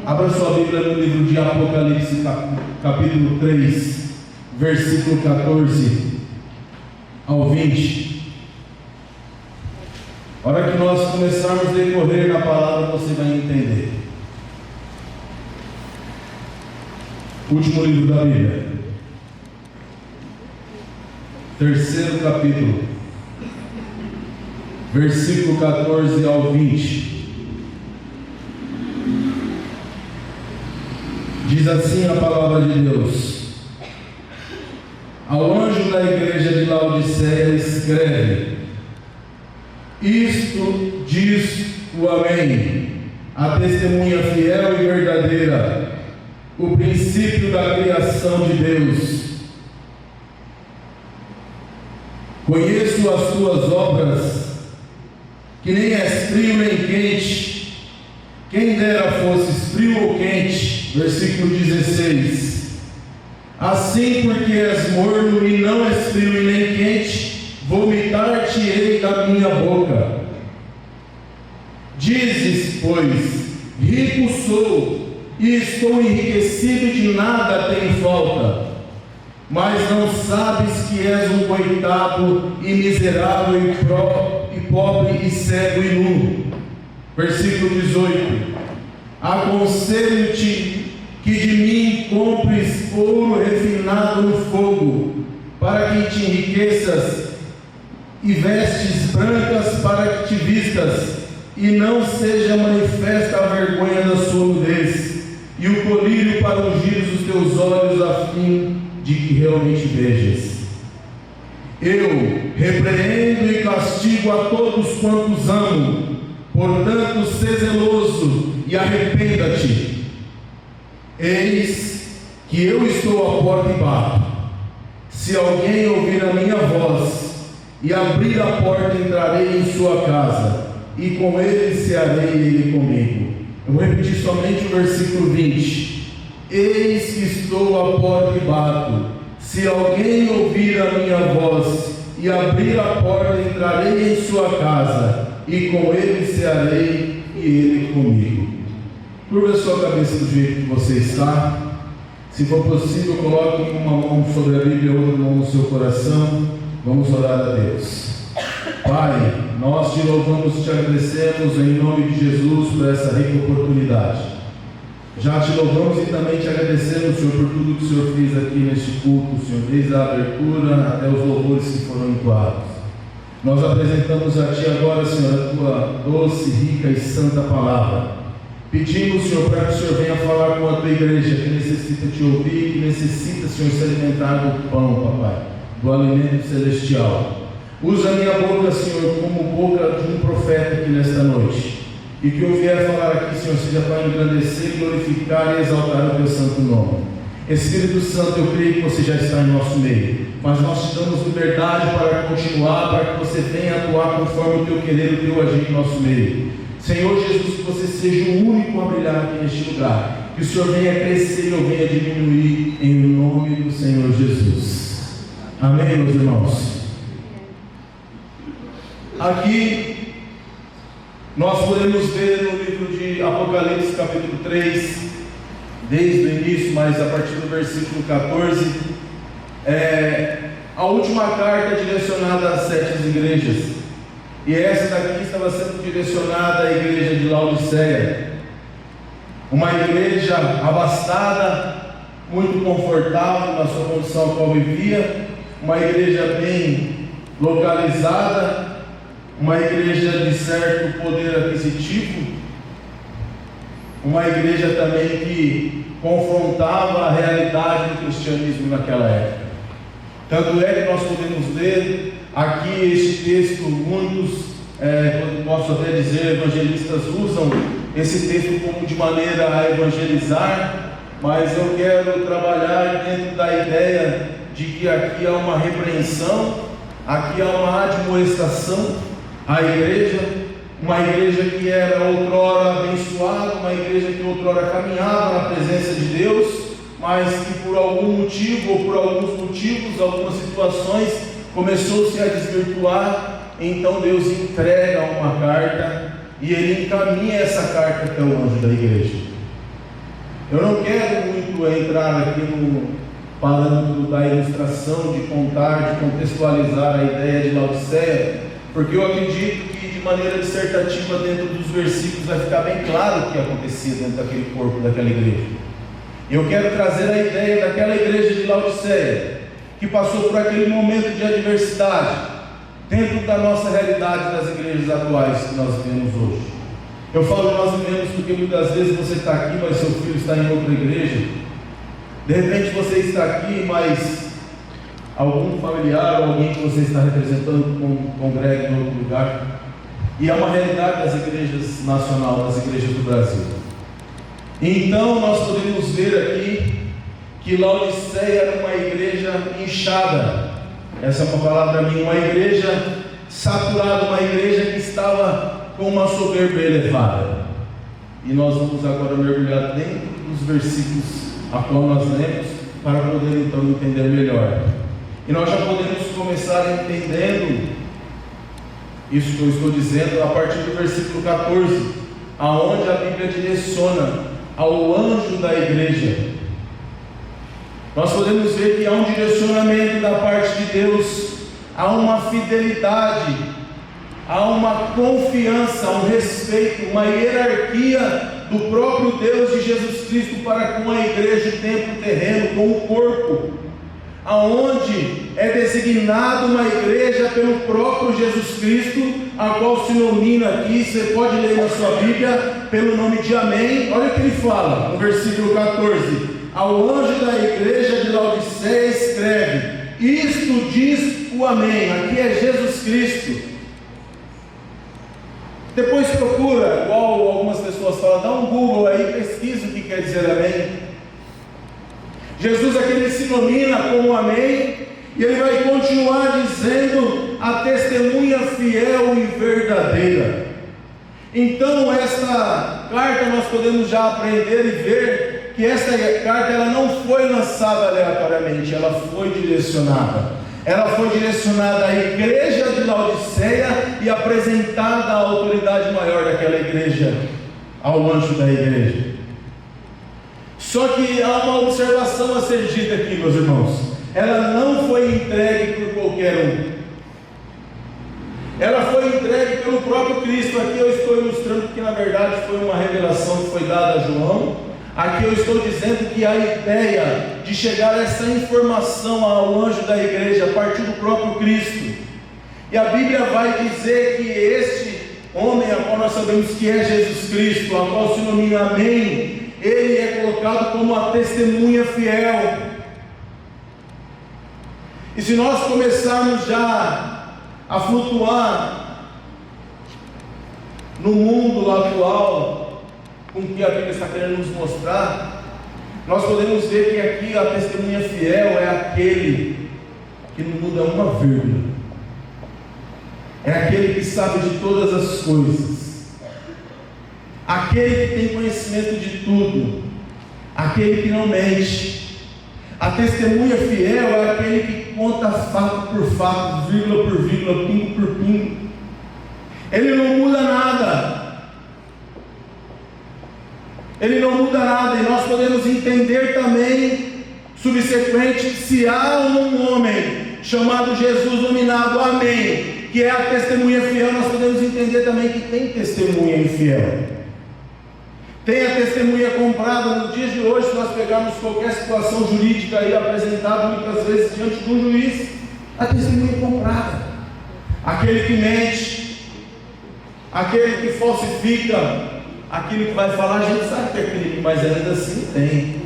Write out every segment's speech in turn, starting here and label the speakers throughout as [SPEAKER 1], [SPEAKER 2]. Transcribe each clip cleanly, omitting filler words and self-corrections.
[SPEAKER 1] Abra sua Bíblia no livro de Apocalipse, capítulo 3, versículo 14 ao 20. A hora que nós começarmos a decorrer na palavra, você vai entender. Último livro da Bíblia, terceiro capítulo, versículo 14 ao 20. Diz assim a palavra de Deus: ao anjo da igreja de Laodiceia escreve: isto diz o Amém, a testemunha fiel e verdadeira, o princípio da criação de Deus. Conheço as tuas obras, que nem és frio nem quente. Quem dera fosses frio ou quente. Versículo 16: assim, porque és morno e não és frio e nem quente, vomitar-te-ei da minha boca. Dizes, pois, rico sou e estou enriquecido e de nada tenho falta, mas não sabes que és um coitado e miserável e pobre e cego e nu. Versículo 18: aconselho-te que de mim compres ouro refinado no fogo, para que te enriqueças, e vestes brancas para que te vistas, e não seja manifesta a vergonha da sua nudez, e o colírio para ungir os teus olhos, a fim de que realmente vejas. Eu repreendo e castigo a todos quantos amo, portanto, sê zeloso e arrependa-te. Eis que eu estou à porta e bato. Se alguém ouvir a minha voz e abrir a porta, entrarei em sua casa, e com ele cearei ele comigo. Eu vou repetir somente o versículo 20. Eis que estou à porta e bato. Se alguém ouvir a minha voz e abrir a porta, entrarei em sua casa, e com ele cearei e ele comigo. Curva a sua cabeça do jeito que você está. Se for possível, coloque uma mão sobre a Bíblia e outra mão no seu coração. Vamos orar a Deus. Pai, nós te louvamos e te agradecemos em nome de Jesus por essa rica oportunidade. Já te louvamos e também te agradecemos, Senhor, por tudo que o Senhor fez aqui neste culto, Senhor, desde a abertura até os louvores que foram entoados. Nós apresentamos a Ti agora, Senhor, a Tua doce, rica e santa palavra. Pedimos, Senhor, para que o Senhor venha falar com a Tua igreja que necessita Te ouvir, que necessita, Senhor, se alimentar do pão, Papai, do alimento celestial. Usa a minha boca, Senhor, como boca de um profeta aqui nesta noite. E que eu vier falar aqui, Senhor, seja para engrandecer, glorificar e exaltar o Teu santo nome. Espírito Santo, eu creio que você já está em nosso meio, mas nós te damos liberdade para continuar, para que você venha atuar conforme o Teu querer, o Teu agir em nosso meio. Senhor Jesus, que você seja o único a brilhar aqui neste lugar, que o Senhor venha crescer e eu venha diminuir, em nome do Senhor Jesus. Amém, meus irmãos? Aqui nós podemos ver no livro de Apocalipse, capítulo 3, desde o início, mas a partir do versículo 14, a última carta direcionada às 7 igrejas. E essa daqui estava sendo direcionada à igreja de Laodiceia, uma igreja abastada, muito confortável na sua condição a qual vivia, uma igreja bem localizada, uma igreja de certo poder aquisitivo, uma igreja também que confrontava a realidade do cristianismo naquela época. Tanto é que nós podemos ler aqui este texto, muitos, posso até dizer, evangelistas usam esse texto como de maneira a evangelizar, mas eu quero trabalhar dentro da ideia de que aqui há uma repreensão, aqui há uma admoestação à igreja, uma igreja que era outrora abençoada, uma igreja que outrora caminhava na presença de Deus, mas que por algum motivo, ou por alguns motivos, algumas situações, começou-se a desvirtuar. Então Deus entrega uma carta, e Ele encaminha essa carta até o anjo da igreja. Eu não quero muito entrar aqui no parâmetro da ilustração, de contar, de contextualizar a ideia de Laodiceia, porque eu acredito que de maneira dissertativa dentro dos versículos vai ficar bem claro o que acontecia dentro daquele corpo, daquela igreja. Eu quero trazer a ideia daquela igreja de Laodiceia, que passou por aquele momento de adversidade, dentro da nossa realidade das igrejas atuais que nós vivemos hoje. Eu falo nós vivemos porque muitas vezes você está aqui, mas seu filho está em outra igreja. De repente você está aqui, mas algum familiar ou alguém que você está representando congrega em outro lugar. E é uma realidade das igrejas nacionais, das igrejas do Brasil. Então nós podemos ver aqui que Laodiceia era uma igreja inchada. Essa é uma palavra minha, uma igreja saturada, uma igreja que estava com uma soberba elevada. E nós vamos agora mergulhar dentro dos versículos a qual nós lemos, para poder então entender melhor. E nós já podemos começar entendendo isso que eu estou dizendo a partir do versículo 14, aonde a Bíblia direciona ao anjo da igreja. Nós podemos ver que há um direcionamento da parte de Deus, há uma fidelidade, há uma confiança, um respeito, uma hierarquia do próprio Deus de Jesus Cristo para com a igreja, o templo terreno, com o corpo, aonde é designado uma igreja pelo próprio Jesus Cristo, a qual se nomina aqui, você pode ler na sua Bíblia, pelo nome de Amém. Olha o que ele fala no versículo 14: ao anjo da igreja de Laodiceia escreve: isto diz o Amém. Aqui é Jesus Cristo. Depois procura, igual algumas pessoas falam, dá um Google aí, pesquisa o que quer dizer Amém. Jesus aqui ele se nomina como Amém, e ele vai continuar dizendo a testemunha fiel e verdadeira. Então esta carta nós podemos já aprender e ver que esta carta ela não foi lançada aleatoriamente, ela foi direcionada. Ela foi direcionada à igreja de Laodiceia e apresentada à autoridade maior daquela igreja, ao anjo da igreja. Só que há uma observação a ser dita aqui, meus irmãos. Ela não foi entregue por qualquer um. Ela foi entregue pelo próprio Cristo. Aqui eu estou ilustrando que na verdade foi uma revelação que foi dada a João. Aqui eu estou dizendo que a ideia de chegar a essa informação ao anjo da igreja a partir do próprio Cristo. E a Bíblia vai dizer que este homem, a qual nós sabemos que é Jesus Cristo, a qual se denomina Amém, ele é colocado como a testemunha fiel. E se nós começarmos já a flutuar no mundo atual, com o que a Bíblia está querendo nos mostrar, nós podemos ver que aqui a testemunha fiel é aquele que não muda uma vírgula, é aquele que sabe de todas as coisas, aquele que tem conhecimento de tudo, aquele que não mente. A testemunha fiel é aquele que conta fato por fato, vírgula por vírgula, pingo por pingo. Ele não muda nada. Ele não muda nada, e nós podemos entender também, subsequente, se há um homem chamado Jesus, nominado Amém, que é a testemunha fiel, nós podemos entender também que tem testemunha infiel. Tem a testemunha comprada. Nos dias de hoje, se nós pegarmos qualquer situação jurídica aí apresentada muitas vezes diante de um juiz, a testemunha é comprada. Aquele que mente, aquele que falsifica aquilo que vai falar, a gente sabe que é crime, mas ainda assim tem.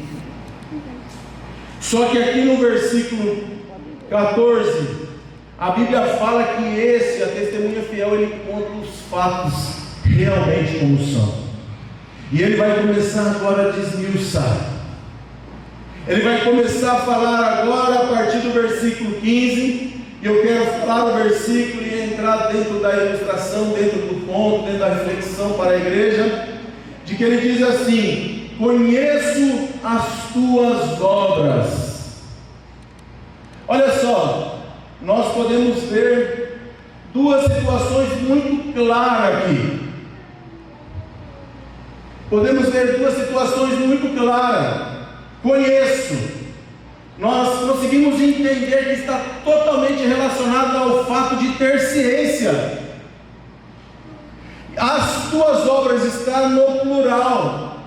[SPEAKER 1] Só que aqui no versículo 14, a Bíblia fala que a testemunha fiel, ele conta os fatos realmente como são. E ele vai começar agora a desmiuçar. Ele vai começar a falar agora a partir do versículo 15. E eu quero falar o versículo e entrar dentro da ilustração, dentro do ponto, dentro da reflexão para a igreja, de que ele diz assim: conheço as tuas obras. Olha só, nós podemos ver duas situações muito claras aqui. podemos ver duas situações muito claras. Conheço. Nós conseguimos entender que está totalmente relacionado ao fato de ter ciência. As tuas obras estão no plural.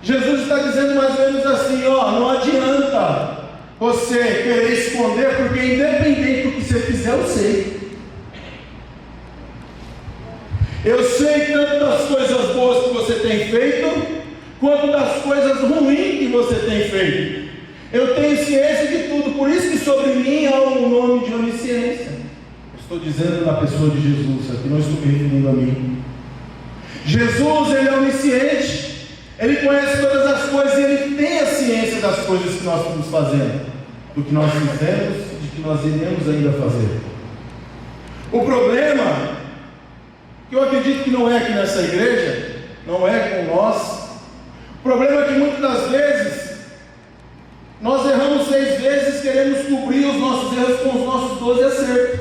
[SPEAKER 1] Jesus está dizendo mais ou menos assim, não adianta você querer esconder, porque independente do que você fizer, eu sei. Eu sei tanto das coisas boas que você tem feito, quanto das coisas ruins que você tem feito. Eu tenho ciência de tudo, por isso que sobre mim há um nome de onisciência. Estou dizendo na pessoa de Jesus, aqui não estou me referindo a mim. Jesus, ele é onisciente, ele conhece todas as coisas e ele tem a ciência das coisas que nós estamos fazendo, do que nós fizemos e de que nós iremos ainda fazer. O problema, que eu acredito que não é aqui nessa igreja, não é com nós, o problema é que muitas das vezes nós erramos 6 vezes, queremos cobrir os nossos erros com os nossos 12 acertos.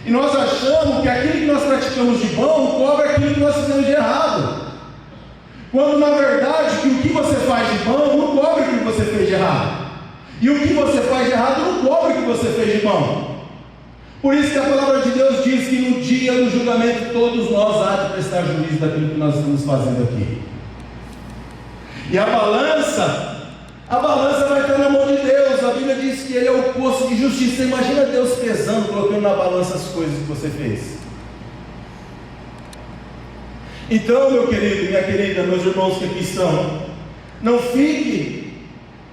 [SPEAKER 1] E nós achamos que aquilo que nós praticamos de bom cobre aquilo que nós fizemos de errado. Quando na verdade que o que você faz de bom não cobre o que você fez de errado. E o que você faz de errado não cobre o que você fez de bom. Por isso que a palavra de Deus diz que no dia do julgamento todos nós há de prestar juízo daquilo que nós estamos fazendo aqui. E a balança vai estar na mão de Deus. A Bíblia diz que Ele é o poço de justiça. Imagina Deus pesando, colocando na balança as coisas que você fez. Então, meu querido, minha querida, meus irmãos que aqui estão, não fique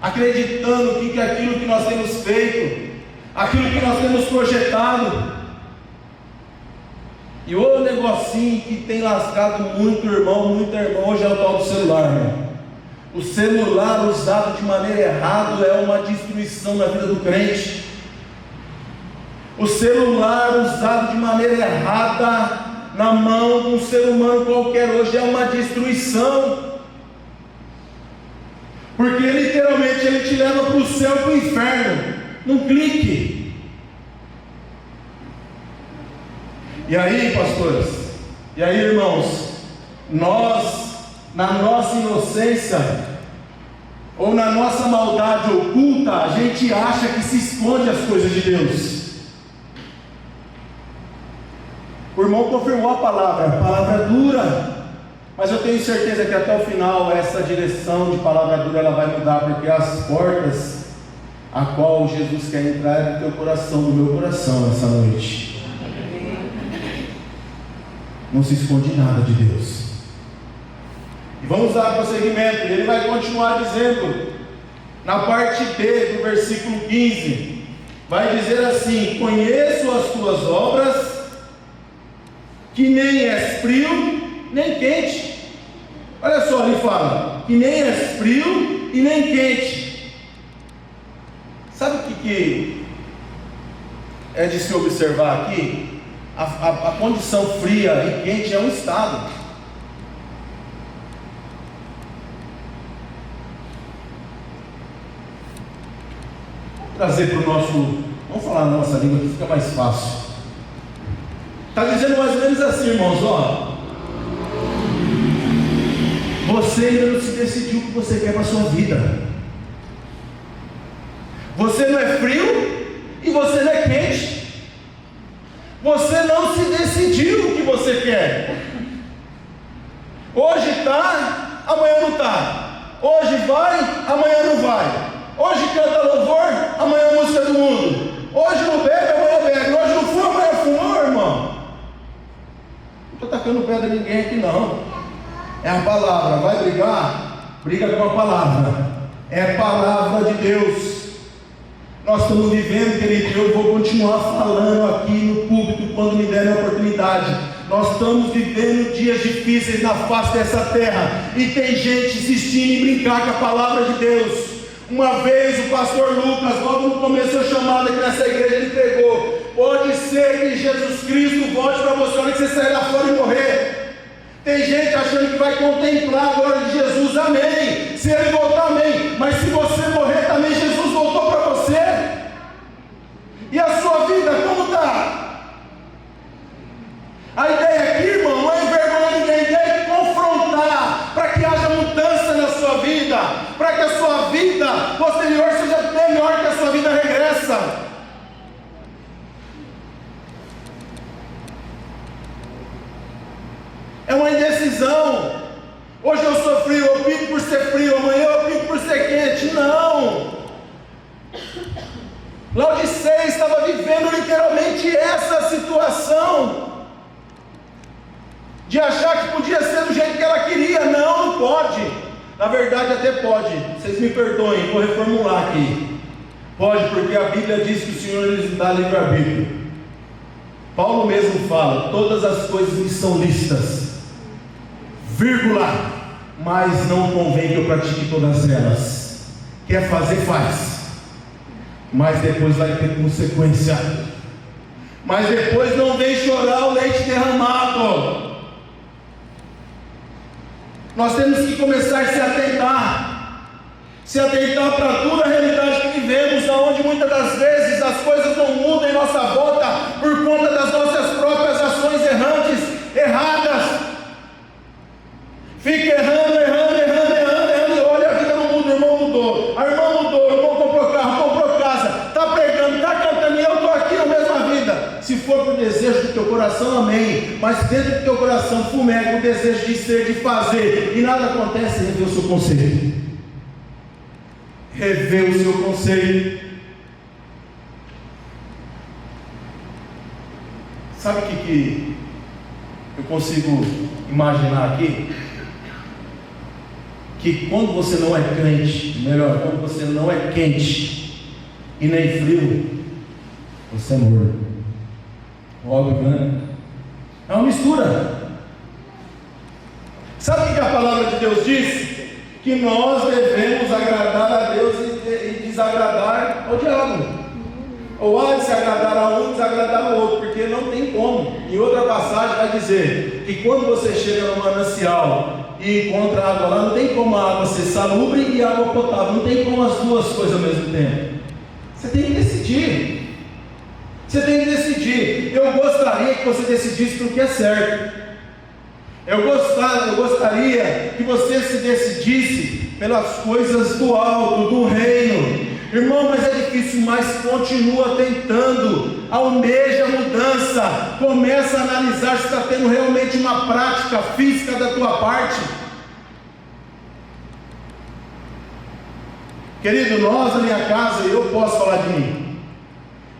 [SPEAKER 1] acreditando que aquilo que nós temos feito, aquilo que nós temos projetado, e o negocinho que tem lascado muito irmão, muita irmã, hoje é o tal do celular, irmão. O celular usado de maneira errada é uma destruição na vida do crente. O celular usado de maneira errada na mão de um ser humano qualquer hoje é uma destruição, porque literalmente ele te leva para o céu e para o inferno, num clique. E aí, pastores, e aí, irmãos, nós, na nossa inocência, ou na nossa maldade oculta, a gente acha que se esconde as coisas de Deus. O irmão confirmou a palavra dura, mas eu tenho certeza que até o final essa direção de palavra dura ela vai mudar, porque as portas a qual Jesus quer entrar é do teu coração, do meu coração essa noite. Não se esconde nada de Deus. E vamos dar prosseguimento. Ele vai continuar dizendo, na parte B do versículo 15, vai dizer assim: conheço as tuas obras, que nem és frio, nem quente. Olha só, ele fala, que nem és frio e nem quente. Sabe o que é de se observar aqui? A condição fria e quente é um estado. Vamos trazer para o nosso, vamos falar na nossa língua que fica mais fácil. Está dizendo mais ou menos assim, irmãos, você ainda não se decidiu o que você quer para a sua vida. Você não é frio e você não é quente. Você não se decidiu o que você quer. Hoje está, amanhã não está. Hoje vai, amanhã não vai. Hoje canta louvor, amanhã música do mundo. Hoje não bebe, amanhã bebe. Hoje não fuma, amanhã fumou, irmão. Não estou tacando pedra em ninguém aqui não. É a palavra. Vai brigar? Briga com a palavra. É a palavra de Deus. Nós estamos vivendo, querido, eu vou continuar falando aqui no púlpito quando me derem a oportunidade. Nós estamos vivendo dias difíceis na face dessa terra, e tem gente insistindo em brincar com a palavra de Deus. Uma vez o pastor Lucas, logo no começo da chamada aqui nessa igreja, ele pregou: pode ser que Jesus Cristo volte para você, hora que você sair lá fora e morrer. Tem gente achando que vai contemplar a glória de Jesus, amém. Se ele voltar, amém. Mas se você morrer também, Jesus voltou para você. E a sua vida, como está? A ideia aqui, irmão, não é envergonhar ninguém. A ideia é para que a sua vida posterior seja melhor que a sua vida regressa. É uma indecisão. Hoje eu sou frio, eu opto por ser frio, amanhã eu opto por ser quente. Não. Laodiceia estava vivendo literalmente essa situação de achar que podia ser do jeito que ela queria. Não, não pode. Na verdade até pode. Vocês me perdoem, vou reformular aqui. Pode, porque a Bíblia diz que o Senhor lhes dá livre-arbítrio. Paulo mesmo fala: todas as coisas me são lícitas, vírgula, mas não convém que eu pratique todas elas. Quer fazer, faz, mas depois vai ter consequência. Mas depois não vem chorar o leite derramado. Nós temos que começar a se atentar para a dura realidade que vivemos, onde muitas das vezes as coisas não mudam em nossa volta por conta das nossas próprias ações erradas. Fica errando, e olha, a vida não muda, o irmão mudou, a irmã mudou, o irmão comprou carro, comprou casa, está pregando, está cantando, e eu estou aqui na mesma vida. Se for por desejo do teu coração, amém, mas dentro do teu coração fumega o desejo de ser, de fazer, e nada acontece. Rever o seu conceito, rever o seu conceito. Sabe o que eu consigo imaginar aqui? Que quando você não é crente, melhor, quando você não é quente e nem frio, você é morno. Óbvio, né? É uma mistura. Sabe o que a palavra de Deus diz? Que nós devemos agradar a Deus e desagradar ao diabo. Ou há de se agradar a um e desagradar ao outro, porque não tem como. Em outra passagem vai dizer que quando você chega no manancial e encontra água lá, não tem como a água ser salubre e água potável, não tem como as duas coisas ao mesmo tempo. Você tem que decidir. Eu gostaria que você decidisse pelo que é certo. Eu gostaria que você se decidisse pelas coisas do alto, do reino. Irmão, mas é difícil, mas continua tentando, almeja a mudança, começa a analisar se está tendo realmente uma prática física da tua parte. Querido, nós na minha casa, eu posso falar de mim,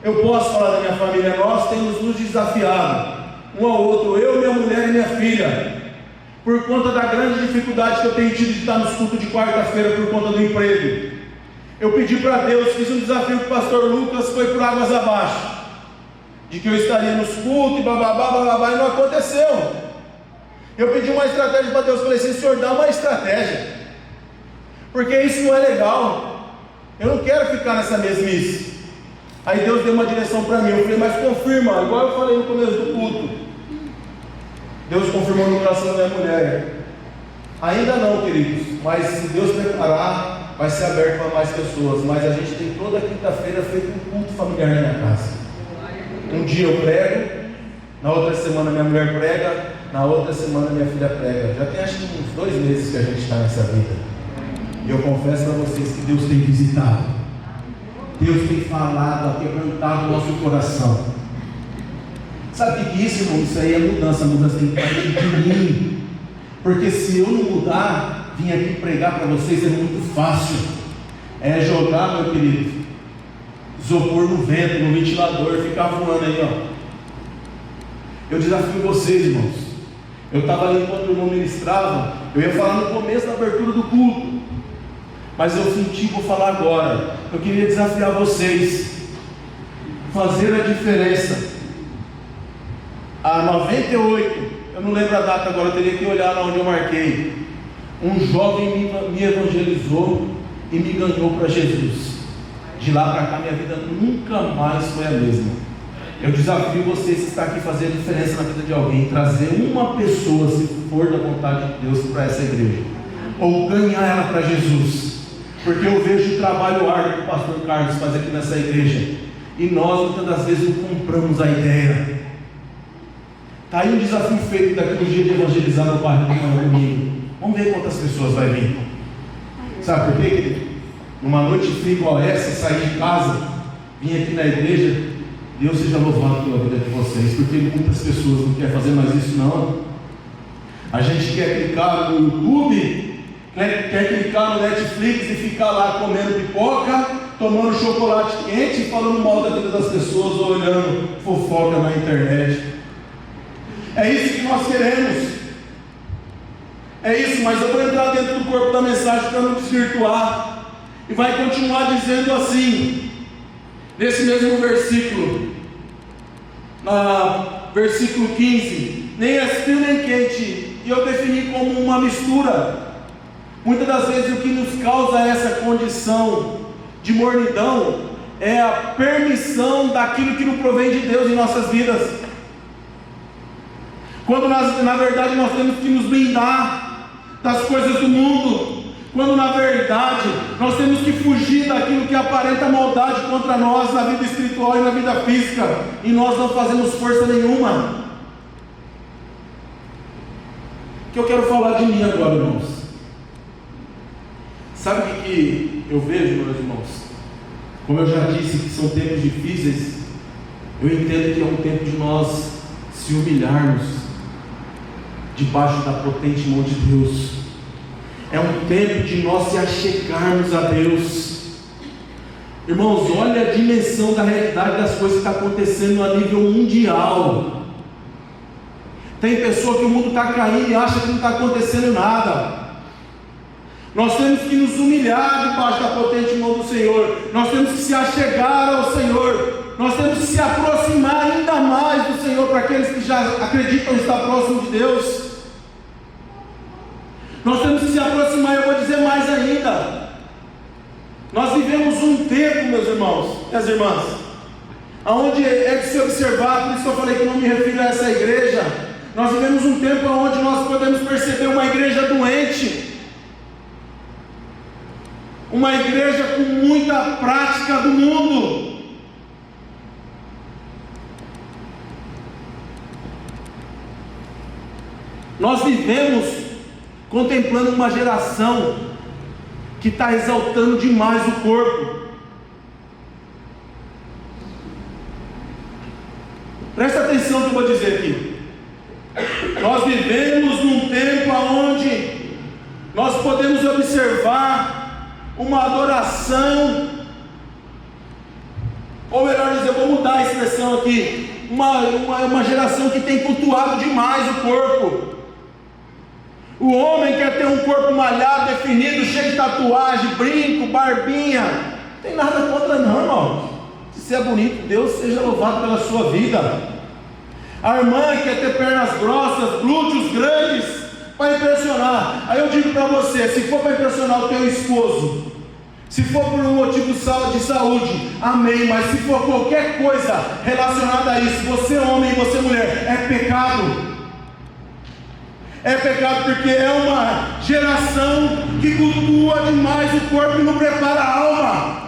[SPEAKER 1] eu posso falar da minha família, nós temos nos desafiado, um ao outro, eu, minha mulher e minha filha, por conta da grande dificuldade que eu tenho tido de estar nos cultos de quarta-feira por conta do emprego. Eu pedi para Deus, fiz um desafio com o pastor Lucas, foi por águas abaixo, de que eu estaria nos cultos e bababá, e não aconteceu. Eu pedi uma estratégia para Deus, falei assim: Senhor, dá uma estratégia, porque isso não é legal, eu não quero ficar nessa mesmice. Aí Deus deu uma direção para mim, eu falei: mas confirma, igual eu falei no começo do culto. Deus confirmou no coração da minha mulher. Ainda não, queridos, mas se Deus preparar, vai ser aberto para mais pessoas. Mas a gente tem toda quinta-feira feito um culto familiar na minha casa. Um dia eu prego, na outra semana minha mulher prega, na outra semana minha filha prega. Já tem acho que uns 2 meses que a gente está nessa vida. E eu confesso para vocês que Deus tem visitado, Deus tem falado, quebrantado o nosso coração. Sabe o que é isso, irmão? Isso aí é mudança. A mudança tem que partir de mim. Porque se eu não mudar, vim aqui pregar para vocês é muito fácil. É jogar, meu querido, isopor no vento, no ventilador, ficar voando aí, ó. Eu desafio vocês, irmãos. Eu estava ali enquanto o irmão ministrava, eu ia falar no começo da abertura do culto, mas eu senti, vou falar agora. Eu queria desafiar vocês, fazer a diferença. Há 98, eu não lembro a data agora, eu teria que olhar lá onde eu marquei. Um jovem me evangelizou e me ganhou para Jesus. De lá para cá minha vida nunca mais foi a mesma. Eu desafio vocês que estão aqui fazer a diferença na vida de alguém, trazer uma pessoa, se for da vontade de Deus, para essa igreja, ou ganhar ela para Jesus. Porque eu vejo o trabalho árduo que o pastor Carlos faz aqui nessa igreja, e nós muitas das vezes não compramos a ideia. Está aí um desafio feito daqui no dia de evangelizar no bairro do domingo. Vamos ver quantas pessoas vai vir. Sabe por quê, querido? Numa noite fria igual essa, sair de casa, vir aqui na igreja, Deus seja louvado pela vida de vocês, porque muitas pessoas não querem fazer mais isso não. A gente quer clicar no YouTube, quer clicar no Netflix e ficar lá comendo pipoca, tomando chocolate quente e falando mal da vida das pessoas, ou olhando fofoca na internet. É isso que nós queremos. É isso, mas eu vou entrar dentro do corpo da mensagem para não desvirtuar. E vai continuar dizendo assim, nesse mesmo versículo, versículo 15: nem é frio nem quente, e eu defini como uma mistura. Muitas das vezes o que nos causa essa condição de mornidão é a permissão daquilo que não provém de Deus em nossas vidas, quando na verdade nós temos que nos blindar das coisas do mundo, quando na verdade nós temos que fugir daquilo que aparenta maldade contra nós na vida espiritual e na vida física, e nós não fazemos força nenhuma. O que eu quero falar de mim agora, irmãos? Sabe o que eu vejo, meus irmãos? Como eu já disse que são tempos difíceis, eu entendo que é um tempo de nós se humilharmos debaixo da potente mão de Deus. É um tempo de nós se achegarmos a Deus. Irmãos, olha a dimensão da realidade das coisas que está acontecendo a nível mundial. Tem pessoa que o mundo está caindo e acha que não está acontecendo nada. Nós temos que nos humilhar debaixo da potente mão do Senhor. Nós temos que se achegar ao Senhor. Nós temos que se aproximar ainda mais do Senhor, para aqueles que já acreditam estar próximo de Deus. Nós temos que se aproximar, eu vou dizer mais ainda. Nós vivemos um tempo, meus irmãos e as irmãs, onde é de se observar, por isso que eu falei que não me refiro a essa igreja. Nós vivemos um tempo onde nós podemos perceber uma igreja doente, uma igreja com muita prática do mundo. Nós vivemos contemplando uma geração que está exaltando demais o corpo. Presta atenção no que eu vou dizer aqui. Nós vivemos num tempo onde nós podemos observar uma adoração, ou melhor dizer, eu vou mudar a expressão aqui, uma geração que tem cultuado demais o corpo. O homem quer ter um corpo malhado, definido, cheio de tatuagem, brinco, barbinha. Não tem nada contra não, irmão. Se você é bonito, Deus seja louvado pela sua vida. A irmã quer ter pernas grossas, glúteos grandes, para impressionar. Aí eu digo para você, se for para impressionar o teu esposo, se for por um motivo de saúde, amém, mas se for qualquer coisa relacionada a isso, você homem e você mulher, é pecado. É pecado, porque é uma geração que cultua demais o corpo e não prepara a alma.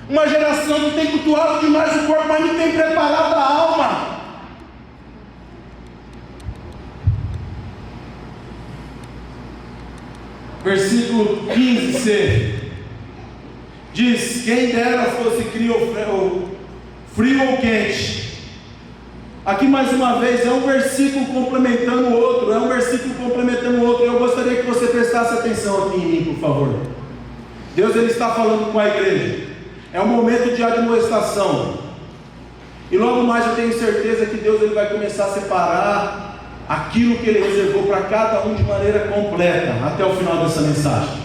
[SPEAKER 1] Uma geração que tem cultuado demais o corpo, mas não tem preparado a alma. Versículo 15c diz: quem dera fosse frio ou quente. Aqui mais uma vez é um versículo complementando o outro, Eu gostaria que você prestasse atenção aqui em mim, por favor. Deus ele está falando com a igreja. É um momento de admoestação. E logo mais eu tenho certeza que Deus ele vai começar a separar aquilo que Ele reservou para cada um de maneira completa até o final dessa mensagem.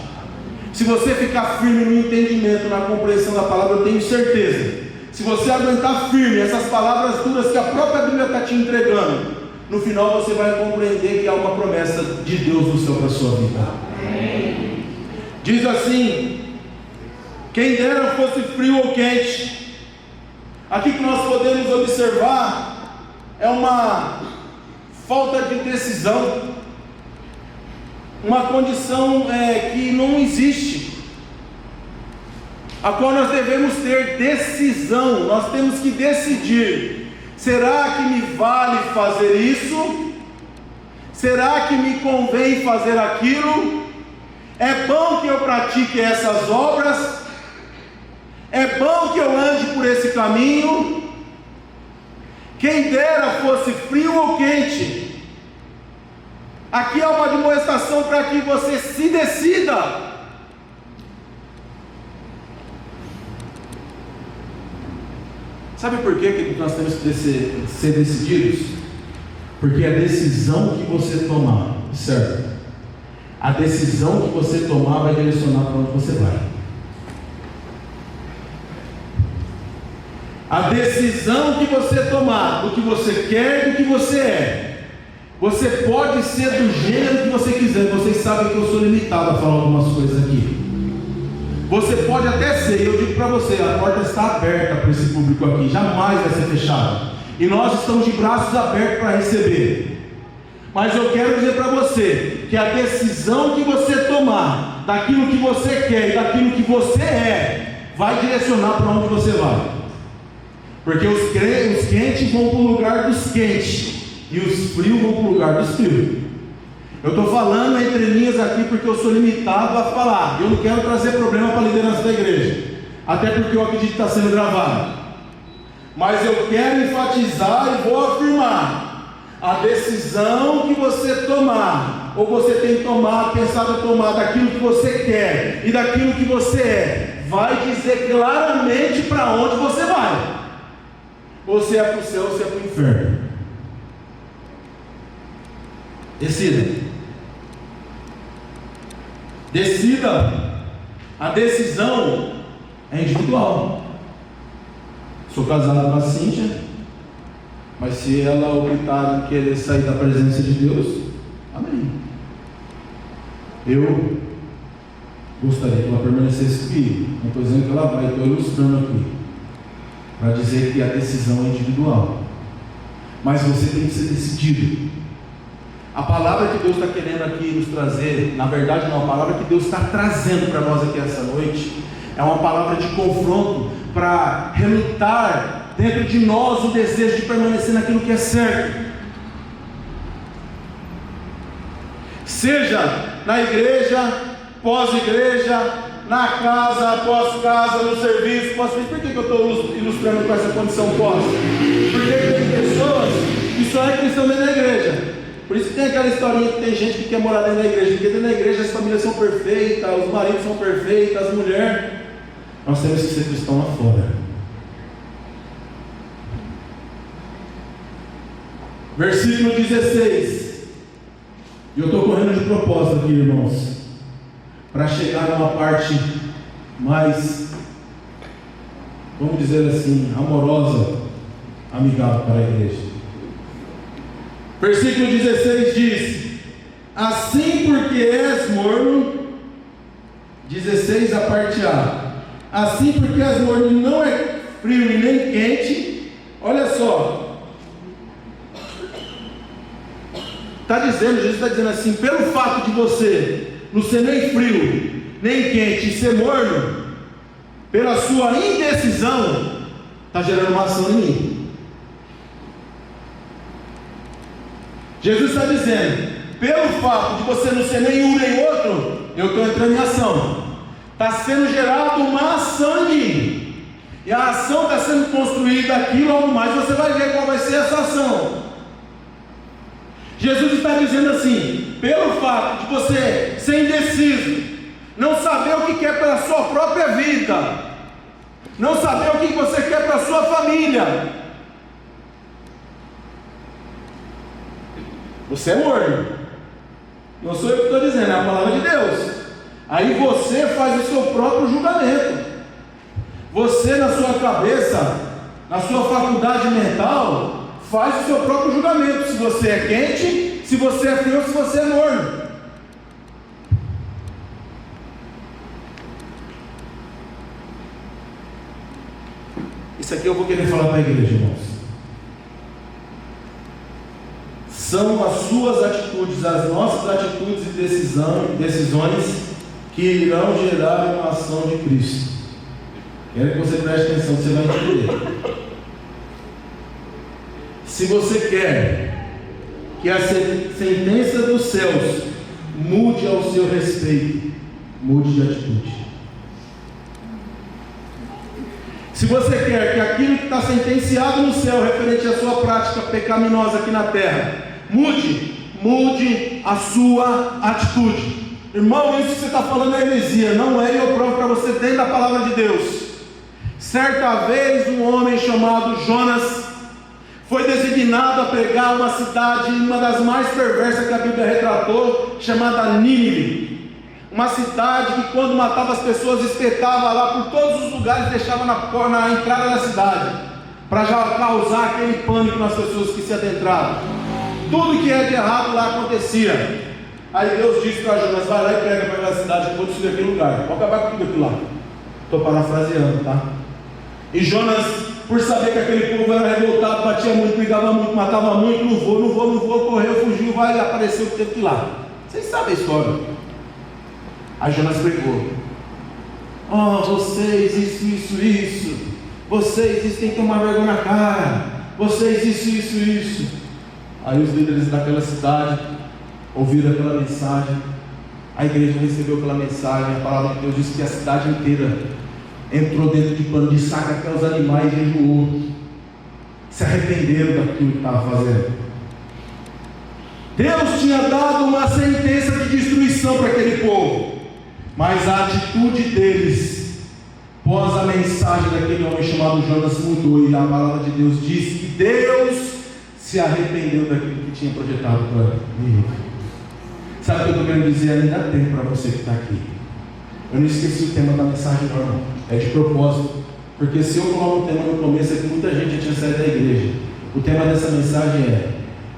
[SPEAKER 1] Se você ficar firme no entendimento, na compreensão da palavra, eu tenho certeza. Se você aguentar firme essas palavras duras que a própria Bíblia está te entregando, no final você vai compreender que há uma promessa de Deus no céu para a sua vida. Amém. Diz assim: quem dera fosse frio ou quente. Aqui que nós podemos observar é uma falta de decisão, uma condição que não existe, a qual nós devemos ter decisão. Nós temos que decidir: será que me vale fazer isso? Será que me convém fazer aquilo?
[SPEAKER 2] É bom que eu pratique essas obras? É bom que eu ande por esse caminho? Quem dera fosse frio ou quente. Aqui é uma demonstração para que você se decida. Sabe por que nós temos que ser decididos? Porque a decisão que você tomar, certo? A decisão que você tomar vai direcionar para onde você vai. A decisão que você tomar, do que você quer e do que você é. Você pode ser do gênero que você quiser. Vocês sabem que eu sou limitado a falar algumas coisas aqui. Você pode até ser, eu digo para você, a porta está aberta para esse público aqui, jamais vai ser fechada. E nós estamos de braços abertos para receber. Mas eu quero dizer para você, que a decisão que você tomar, daquilo que você quer e daquilo que você é, vai direcionar para onde você vai. Porque os quentes vão para o lugar dos quentes, e os frios vão para o lugar dos frios. Eu estou falando entre linhas aqui porque eu sou limitado a falar. Eu não quero trazer problema para a liderança da igreja, até porque eu acredito que está sendo gravado. Mas eu quero enfatizar e vou afirmar: a decisão que você tomar, ou você tem que tomar, pensado em tomar daquilo que você quer e daquilo que você é, vai dizer claramente para onde você vai. Ou se é para o céu ou se é para o inferno. Decida. Decida. A decisão é individual. Sou casado com a Cíntia, mas se ela optar em querer sair da presença de Deus, amém. Eu gostaria que ela permanecesse comigo. Não estou dizendo que ela vai, estou ilustrando aqui, para dizer que a decisão é individual. Mas você tem que ser decidido. A palavra que Deus está querendo aqui nos trazer, na verdade não, a palavra que Deus está trazendo para nós aqui essa noite, é uma palavra de confronto, para relutar dentro de nós o desejo de permanecer naquilo que é certo. Seja na igreja, pós-igreja, na casa, após casa, no serviço, por que eu estou ilustrando com essa condição pós? Porque tem pessoas que só é cristão dentro da igreja. Por isso que tem aquela historinha que tem gente que quer morar dentro da igreja, porque dentro da igreja as famílias são perfeitas, os maridos são perfeitos, as mulheres. Nós temos que ser cristão lá fora. Versículo 16. E eu estou correndo de propósito aqui, irmãos, para chegar numa parte mais, vamos dizer assim, amorosa, amigável para a igreja. Versículo 16 diz: assim porque és morno, 16 a parte A, assim porque és morno, não é frio e nem quente. Olha só, está dizendo, Jesus está dizendo assim: pelo fato de você não ser nem frio, nem quente e ser morno, pela sua indecisão, está gerando uma ação em mim. Jesus está dizendo: pelo fato de você não ser nem um nem outro, eu estou entrando em ação. Está sendo gerada uma ação em mim, e a ação está sendo construída aqui. Logo mais você vai ver qual vai ser essa ação. Jesus está dizendo assim: pelo fato de você ser indeciso, não saber o que quer para a sua própria vida, não saber o que você quer para a sua família, você é morno. Não sou eu que estou dizendo, é a palavra de Deus. Aí você faz o seu próprio julgamento. Você, na sua cabeça, na sua faculdade mental, faz o seu próprio julgamento. Se você é quente, se você é frio, se você é morno. Isso aqui eu vou querer falar para a igreja, irmãos. São as suas atitudes, as nossas atitudes e decisões que irão gerar uma ação de Cristo. Quero que você preste atenção, você vai entender. Se você quer que a sentença dos céus mude ao seu respeito, mude de atitude. Se você quer que aquilo que está sentenciado no céu, referente à sua prática pecaminosa aqui na terra, mude a sua atitude. Irmão, isso que você está falando é heresia, não é, e eu provo para você dentro da palavra de Deus. Certa vez um homem chamado Jonas foi designado a pregar uma cidade, uma das mais perversas que a Bíblia retratou, chamada Nínive. Uma cidade que quando matava as pessoas, espetava lá por todos os lugares, deixava na entrada da cidade, para já causar aquele pânico nas pessoas que se adentravam. Tudo que é de errado lá acontecia. Aí Deus disse para Jonas: vai lá e prega para aquela cidade, eu vou destruir aquele lugar, vou acabar com tudo aquilo lá. Estou parafraseando, tá? E Jonas, por saber que aquele povo era revoltado, batia muito, brigava muito, matava muito, não vou, correu, fugiu, vai, apareceu, teve que ir lá. Vocês sabem a história. Aí Jonas pregou: vocês, isso, vocês têm que tomar vergonha na cara, vocês, isso. Aí os líderes daquela cidade ouviram aquela mensagem, a igreja recebeu aquela mensagem, a palavra de Deus diz que a cidade inteira entrou dentro de pano de saco, até os animais jejuou, se arrependeram daquilo que estava fazendo. Deus tinha dado uma sentença de destruição para aquele povo, mas a atitude deles, após a mensagem daquele homem chamado Jonas, mudou, e a palavra de Deus diz que Deus se arrependeu daquilo que tinha projetado para mim. Sabe o que eu estou querendo dizer? Ainda tem para você que está aqui. Eu não esqueci o tema da mensagem, não, irmão. É de propósito. Porque se eu coloco o tema no começo, é que muita gente já tinha saído da igreja. O tema dessa mensagem é: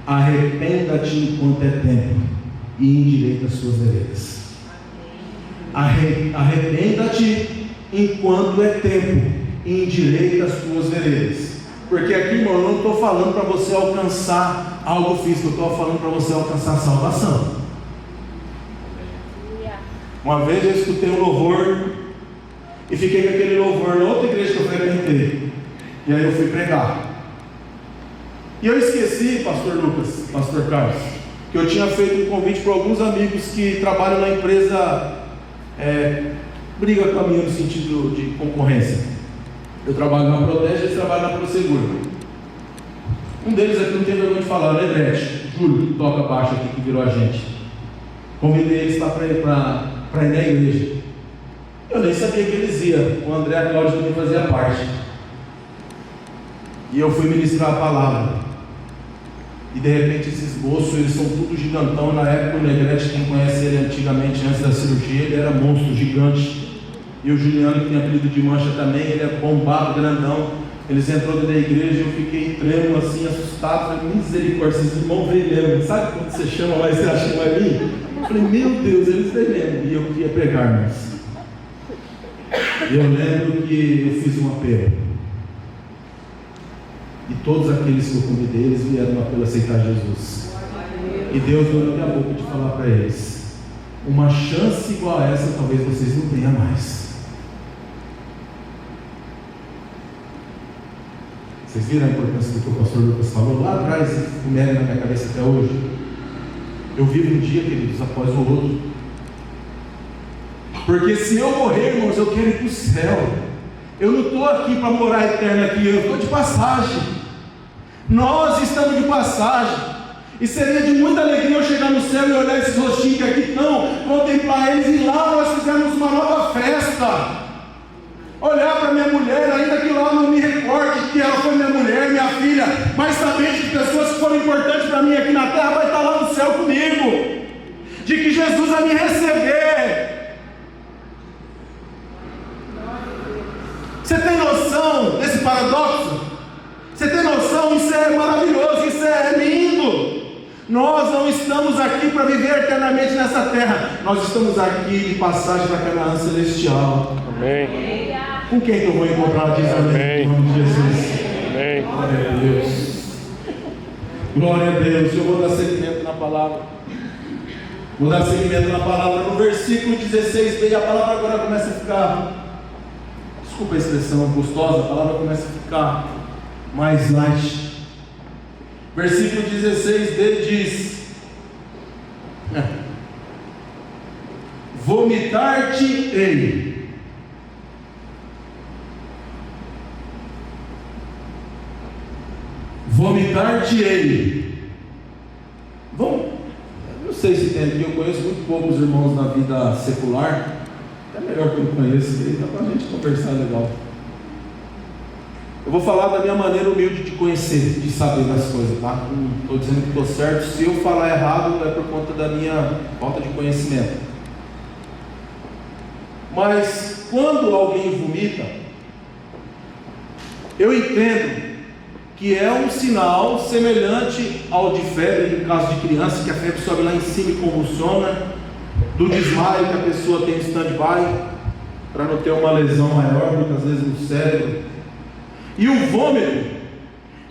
[SPEAKER 2] arrependa-te enquanto é tempo e endireita as suas veredas. Arrependa-te enquanto é tempo e endireita as suas veredas. Porque aqui, irmão, eu não estou falando para você alcançar algo físico, eu estou falando para você alcançar a salvação. Uma vez eu escutei um louvor e fiquei com aquele louvor na outra igreja que eu frequentei. E aí eu fui pregar. E eu esqueci, pastor Lucas, pastor Carlos, que eu tinha feito um convite para alguns amigos que trabalham na empresa Briga com a minha no sentido de concorrência. Eu trabalho na Protege e eles trabalham na Proseguro. Um deles aqui não tem vergonha de falar, o Negrete, Júlio, que toca baixo aqui, que virou a gente. Convidei eles para ir na igreja. Eu nem sabia que eles iam. O André e a Cláudia também faziam parte. E eu fui ministrar a palavra. E de repente esses moços, eles são tudo gigantão. Na época o Negrete, quem conhece ele antigamente, antes da cirurgia, ele era monstro, gigante. E o Juliano, que tem apelido de Mancha também, ele é bombado, grandão. Eles entrou dentro da igreja e eu fiquei trêmulo assim, assustado. Falei: misericórdia, esses irmãos veem mesmo. Sabe quando você chama lá e você acha que vai vir? Eu falei: meu Deus, eles veem mesmo. E eu queria pregar, mas eu lembro que eu fiz um apelo. E todos aqueles que eu convidei, eles vieram no apelo aceitar Jesus. E Deus deu na minha boca de falar para eles: uma chance igual a essa talvez vocês não tenham mais. Vocês viram a importância do que o pastor Lucas falou lá atrás, e mega na minha cabeça até hoje? Eu vivo um dia, queridos, após o outro. Porque se eu morrer, irmãos, eu quero ir para o céu. Eu não estou aqui para morar eterno aqui, eu estou de passagem. Nós estamos de passagem. E seria de muita alegria eu chegar no céu e olhar esses rostinhos que aqui estão, contemplar eles, e lá nós fizemos uma nova festa. Olhar para minha mulher, ainda que lá não me recorde que ela foi minha mulher, minha filha, mas sabendo que pessoas que foram importantes para mim aqui na terra vai estar lá no céu comigo, de que Jesus vai me receber. Você tem noção desse paradoxo? Você tem noção? Isso é maravilhoso, isso é lindo. Nós não estamos aqui para viver eternamente nessa terra, nós estamos aqui de passagem para Canaã celestial.
[SPEAKER 3] Amém.
[SPEAKER 2] Com quem que eu vou encontrar? Diz amém, em nome de Jesus.
[SPEAKER 3] Amém.
[SPEAKER 2] Glória a Deus. Glória a Deus. Eu vou dar seguimento na palavra. Vou dar seguimento na palavra. No versículo 16b, a palavra agora começa a ficar, desculpa a expressão gostosa, a palavra começa a ficar mais light. Versículo 16b diz: vomitar-te-ei. Vomitar-te-ei. Bom, eu não sei se tem aqui, eu conheço muito poucos irmãos na vida secular. É melhor que eu não conheço, que dá para a gente conversar legal. Eu vou falar da minha maneira humilde de conhecer, de saber das coisas, tá? Não estou dizendo que estou certo. Se eu falar errado, é por conta da minha falta de conhecimento. Mas quando alguém vomita, eu entendo que é um sinal semelhante ao de febre, no caso de criança, que a febre sobe lá em cima e convulsiona, do desmaio que a pessoa tem em stand-by, para não ter uma lesão maior, muitas vezes no cérebro. E o vômito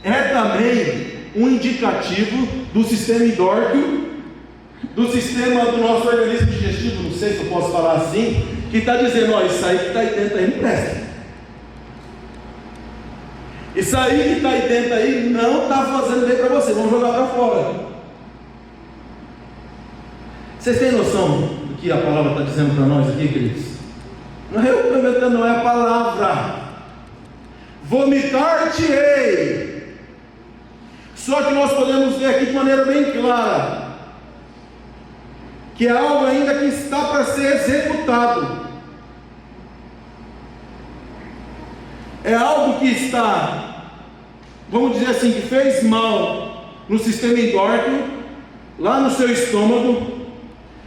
[SPEAKER 2] é também um indicativo do sistema endócrino, do sistema do nosso organismo digestivo, não sei se eu posso falar assim, que está dizendo, ó, isso aí que está aí dentro aí não presta. Isso aí que está aí dentro aí não está fazendo bem para você, vamos jogar para fora. Vocês têm noção do que a palavra está dizendo para nós aqui, queridos? Não é eu comentando, não é a palavra. Vomitar-te-ei. Só que nós podemos ver aqui de maneira bem clara que é algo ainda que está para ser executado. É algo que está, vamos dizer assim, que fez mal no sistema endócrino, lá no seu estômago,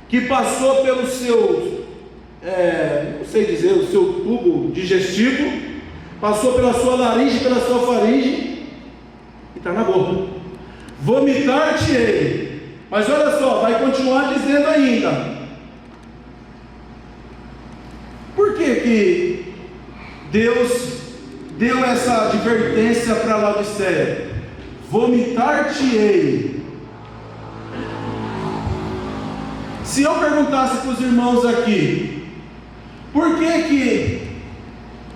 [SPEAKER 2] que passou pelo seu, não sei dizer, o seu tubo digestivo, passou pela sua laringe, pela sua faringe, e está na boca. Vomitar-te-ei. Mas olha só, vai continuar dizendo ainda. Por que que Deus deu essa advertência para Laodiceia? Vomitar-te-ei. Se eu perguntasse para os irmãos aqui, por que que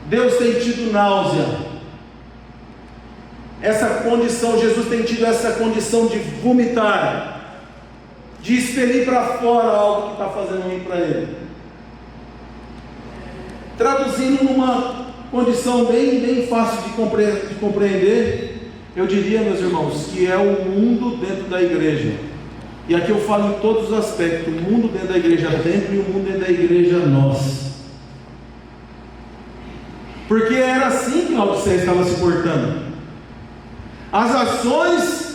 [SPEAKER 2] Deus tem tido náusea? Essa condição, Jesus tem tido essa condição de vomitar, de expelir para fora algo que está fazendo ruim para ele. Traduzindo numa condição bem fácil de compreender, eu diria, meus irmãos, que é o mundo dentro da igreja. E aqui eu falo em todos os aspectos: o mundo dentro da igreja dentro e o mundo dentro da igreja nós. Porque era assim que Laodiceia estava se portando. As ações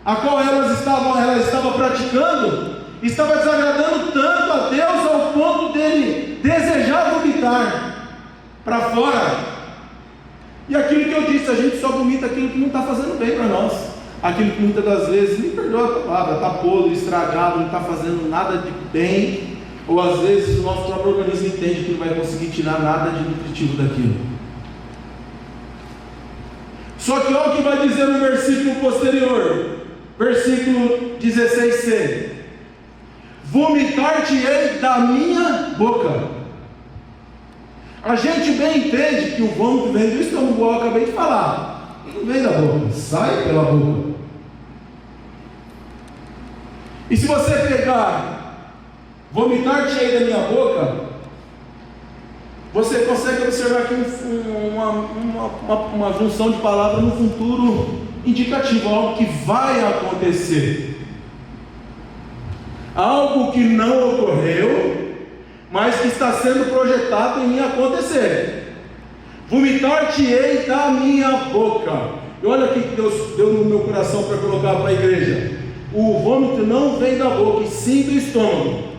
[SPEAKER 2] a qual ela estava praticando estava desagradando tanto a Deus ao ponto dele desejar vomitar para fora. E aquilo que eu disse, a gente só vomita aquilo que não está fazendo bem para nós, aquilo que muitas das vezes, me perdoa a palavra, está podre, estragado, não está fazendo nada de bem, ou às vezes o nosso próprio organismo entende que não vai conseguir tirar nada de nutritivo daquilo. Só que olha o que vai dizer no versículo posterior, versículo 16c: vomitar-te-ei da minha boca. A gente bem entende que o vômito vem do estômago, eu acabei de falar, não vem da boca, sai pela boca. E se você pegar vomitar-te-ei da minha boca, você consegue observar aqui uma junção de palavras no futuro indicativo, algo que vai acontecer, algo que não ocorreu, mas que está sendo projetado em acontecer. Vomitar-te-ei da minha boca. E olha o que Deus deu no meu coração para colocar para a igreja: o vômito não vem da boca, e sim do estômago.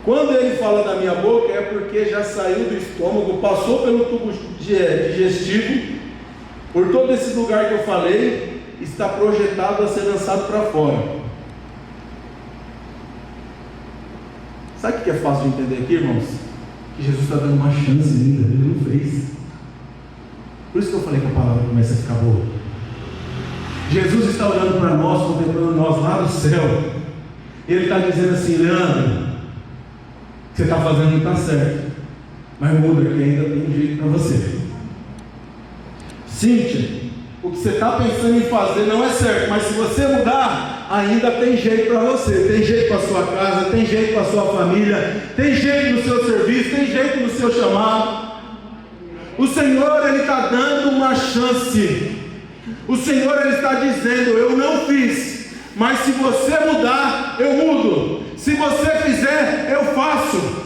[SPEAKER 2] Quando ele fala da minha boca, é porque já saiu do estômago, passou pelo tubo digestivo, por todo esse lugar que eu falei, está projetado a ser lançado para fora. Sabe o que é fácil de entender aqui, irmãos? Que Jesus está dando uma chance ainda, ele não fez. Por isso que eu falei que a palavra começa a ficar boa. Jesus está olhando para nós, contemplando nós lá no céu, e ele está dizendo assim: Leandro, o que você está fazendo não está certo, mas muda, que ainda tem um jeito para você. Cíntia, o que você está pensando em fazer não é certo, mas se você mudar, ainda tem jeito para você, tem jeito para a sua casa, tem jeito para a sua família, tem jeito no seu serviço, tem jeito no seu chamado. O Senhor, Ele está dando uma chance. O Senhor, Ele está dizendo: eu não fiz, mas se você mudar, eu mudo. Se você fizer, eu faço.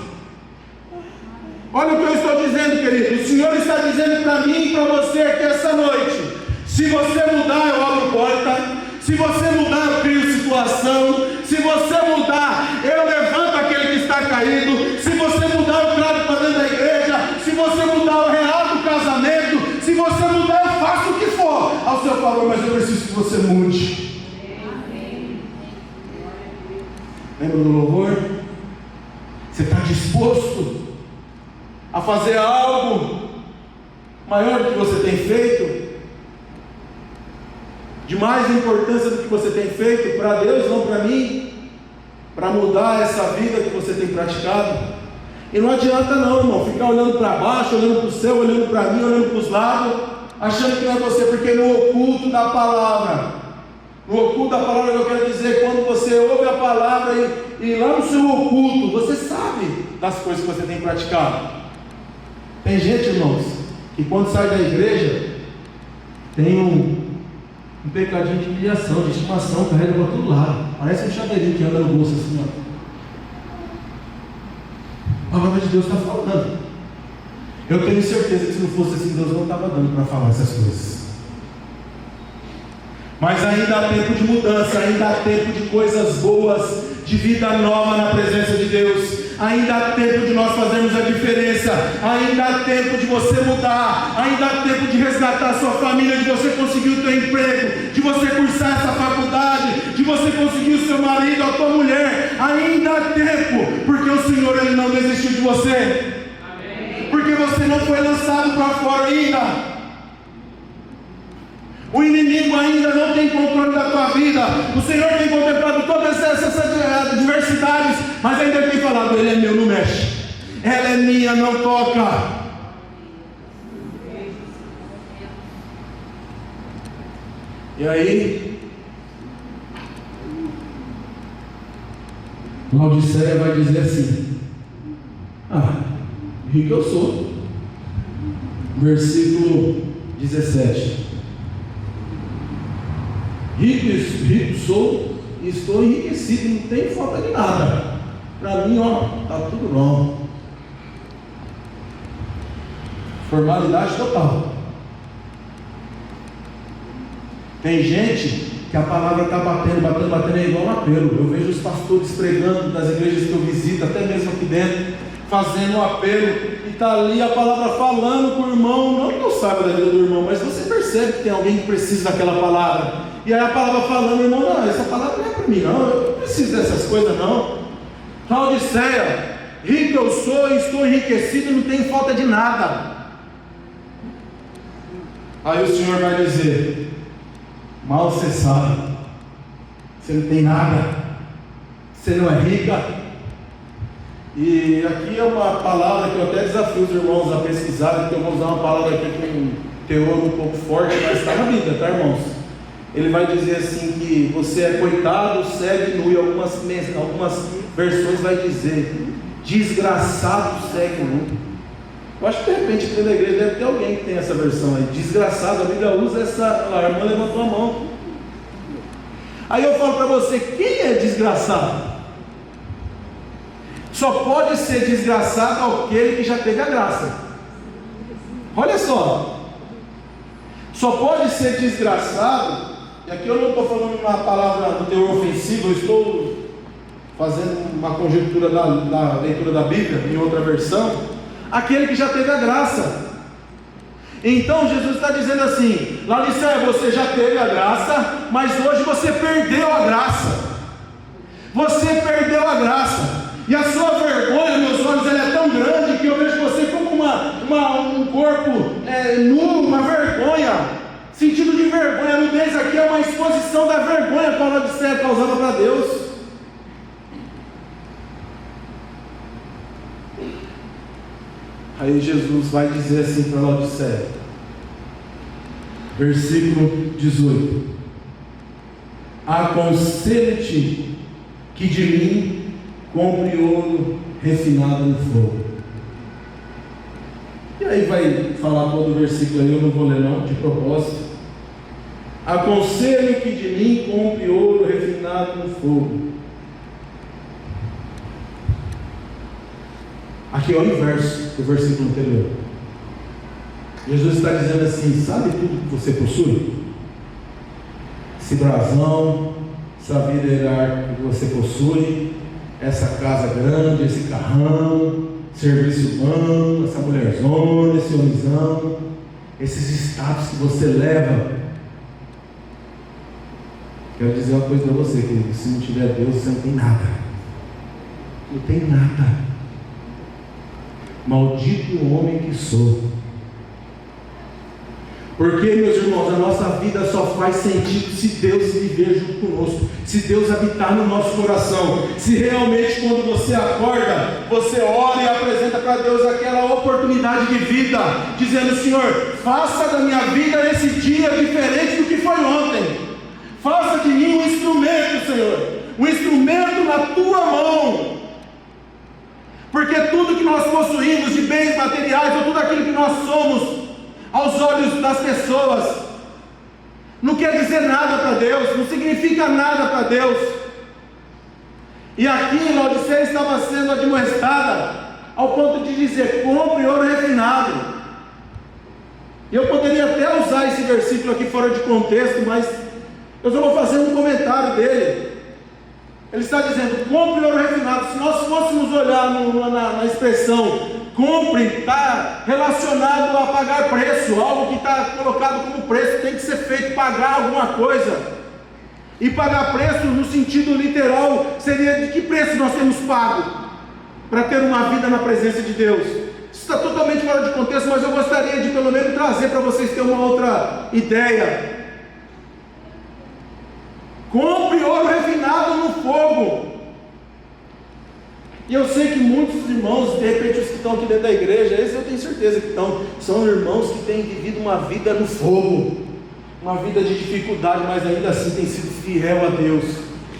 [SPEAKER 2] Olha o que eu estou dizendo, querido. O Senhor está dizendo para mim e para você aqui essa noite: se você mudar, eu abro porta. Se você mudar, eu crio situação. Se você mudar, eu levanto aquele que está caído. Se você mudar, eu trago para dentro da igreja. Se você mudar, eu reato o casamento. Se você mudar, eu faço o que for ao seu favor, mas eu preciso que você mude. Lembra do louvor? Você está disposto a fazer algo maior do que você tem feito? De mais importância do que você tem feito para Deus, não para mim, para mudar essa vida que você tem praticado? E não adianta não, irmão, ficar olhando para baixo, olhando para o céu, olhando para mim, olhando para os lados, achando que não é você, porque no oculto da palavra, eu quero dizer, quando você ouve a palavra e lá no seu oculto, você sabe das coisas que você tem praticado. Tem gente, irmãos, que quando sai da igreja, tem um pecadinho de humilhação, de estimação, carrega para todo lado. Parece um chaveirinho que anda no bolso assim, ó. A palavra de Deus está falando. Eu tenho certeza que se não fosse assim, Deus não estava dando para falar essas coisas. Mas ainda há tempo de mudança, ainda há tempo de coisas boas, de vida nova na presença de Deus. Ainda há tempo de nós fazermos a diferença. Ainda há tempo de você mudar. Ainda há tempo de resgatar a sua família, de você conseguir o seu emprego, de você cursar essa faculdade, de você conseguir o seu marido, a tua mulher. Ainda há tempo, porque o Senhor, Ele não desistiu de você. Amém. Porque você não foi lançado para fora ainda. O inimigo ainda não tem controle da tua vida. O Senhor tem contemplado todas essas adversidades, mas ainda tem falado: Ele é meu, não mexe. Ela é minha, não toca. E aí, Laodiceia vai dizer assim: rico eu sou. Versículo 17. Rico sou e estou enriquecido, não tem falta de nada. Para mim, está tudo bom. Formalidade total. Tem gente que a palavra está batendo, é igual um apelo. Eu vejo os pastores pregando das igrejas que eu visito, até mesmo aqui dentro, fazendo um apelo, e está ali a palavra falando com o irmão. Não que eu saiba da vida do irmão, mas você percebe que tem alguém que precisa daquela palavra. E aí a palavra falando: irmão, não, essa palavra não é para mim, não, eu não preciso dessas coisas, não. Laodiceia, rico eu sou e estou enriquecido, não tenho falta de nada. Aí o Senhor vai dizer: mal você sabe, você não tem nada, você não é rica. E aqui é uma palavra que eu até desafio os irmãos a pesquisar, porque eu vou usar uma palavra aqui com um teor um pouco forte, mas está na Bíblia, tá, irmãos? Ele vai dizer assim que você é coitado, cego e nu, e algumas versões vai dizer desgraçado, cego e nu. Eu acho que de repente dentro da igreja deve ter alguém que tem essa versão aí, desgraçado. A Bíblia usa essa, a irmã levantou a mão. Aí eu falo para você: quem é desgraçado? Só pode ser desgraçado aquele que já teve a graça. Olha só, só pode ser desgraçado. E aqui eu não estou falando uma palavra do teor ofensivo, eu estou fazendo uma conjectura da leitura da Bíblia, em outra versão. Aquele que já teve a graça. Então Jesus está dizendo assim: Laodiceia, você já teve a graça, mas hoje você perdeu a graça. Você perdeu a graça. E a sua vergonha, meus olhos, ela é tão grande que eu vejo você como um corpo nu, uma vergonha. Sentido de vergonha. A nudez aqui é uma exposição da vergonha que a Laodiceia causava para Deus. Aí Jesus vai dizer assim para Laodiceia, versículo 18:
[SPEAKER 1] aconselho-te que de mim compre ouro refinado no fogo. E aí vai falar todo o versículo aí, eu não vou ler não, de propósito. Aconselho que de mim compre ouro refinado no fogo. Aqui é o inverso do versículo anterior. Jesus está dizendo assim: sabe tudo que você possui? Esse brasão, essa vida que você possui, essa casa grande, esse carrão, serviço bom, essa mulherzona, esse homenzão, esses status que você leva. Quero dizer uma coisa para você, querido: se não tiver Deus, você não tem nada. Não tem nada. Maldito o homem que sou. Porque, meus irmãos, a nossa vida só faz sentido se Deus viver junto conosco, se Deus habitar no nosso coração, se realmente quando você acorda, você ora e apresenta para Deus aquela oportunidade de vida, dizendo: Senhor, faça da minha vida esse dia diferente do que foi ontem, faça de mim um instrumento, Senhor, um instrumento na tua mão. Porque tudo que nós possuímos de bens materiais, ou tudo aquilo que nós somos aos olhos das pessoas, não quer dizer nada para Deus, não significa nada para Deus. E aqui Laodiceia estava sendo admoestada ao ponto de dizer: compre ouro refinado. E eu poderia até usar esse versículo aqui fora de contexto, mas eu só vou fazer um comentário dele. Ele está dizendo: compre ouro refinado. Se nós fôssemos olhar na expressão compre, está relacionado a pagar preço, algo que está colocado como preço, tem que ser feito, pagar alguma coisa. E pagar preço no sentido literal seria: de que preço nós temos pago para ter uma vida na presença de Deus? Isso está totalmente fora de contexto, mas eu gostaria de pelo menos trazer para vocês ter uma outra ideia. Compre ouro refinado no fogo. E eu sei que muitos irmãos, de repente os que estão aqui dentro da igreja, esses eu tenho certeza que estão, são irmãos que têm vivido uma vida no fogo, uma vida de dificuldade, mas ainda assim têm sido fiel a Deus.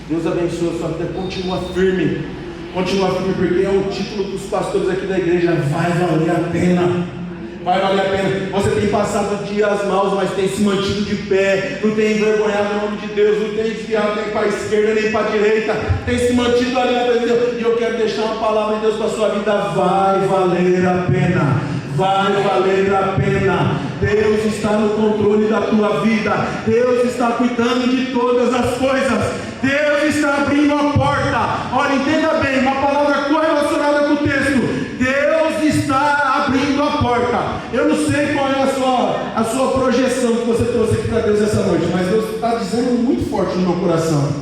[SPEAKER 1] Deus abençoe a sua vida, continua firme, porque é o título dos pastores aqui da igreja: vai valer a pena. Vai valer a pena. Você tem passado dias maus, mas tem se mantido de pé, não tem envergonhado o nome de Deus, não tem desviado nem para a esquerda nem para a direita, tem se mantido ali na presença de Deus. E eu quero deixar uma palavra de Deus para a sua vida: vai valer a pena. Vai valer a pena. Deus está no controle da tua vida. Deus está cuidando de todas as coisas. Deus está abrindo a porta. Olha, entenda bem, uma palavra correlacionada com o texto: Deus está abrindo a porta. Eu não sei qual é a sua projeção que você trouxe aqui para Deus essa noite, mas Deus está dizendo muito forte no meu coração.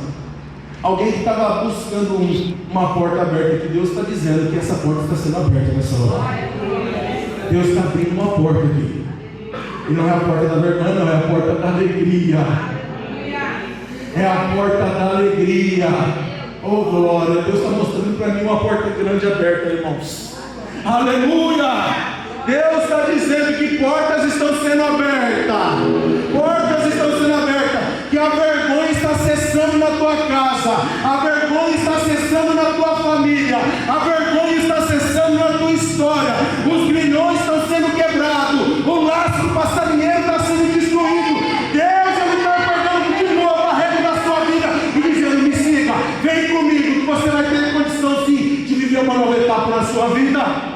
[SPEAKER 1] Alguém que estava buscando uma porta aberta, que Deus está dizendo que essa porta está sendo aberta nessa hora. Deus está abrindo uma porta aqui. E não é a porta da vergonha, não, é a porta da alegria. É a porta da alegria. Oh glória, Deus está mostrando para mim uma porta grande aberta, irmãos. Aleluia! Deus está dizendo que portas estão sendo abertas. Portas estão sendo abertas. Que a vergonha está cessando na tua casa. A vergonha está cessando na tua família. A vergonha está cessando na tua história. Os grilhões estão sendo quebrados. O laço do passarinheiro está sendo destruído. Deus, Ele está pegando de novo a rede da sua vida e dizendo: me siga, vem comigo, que você vai ter condição sim de viver uma nova etapa na sua vida.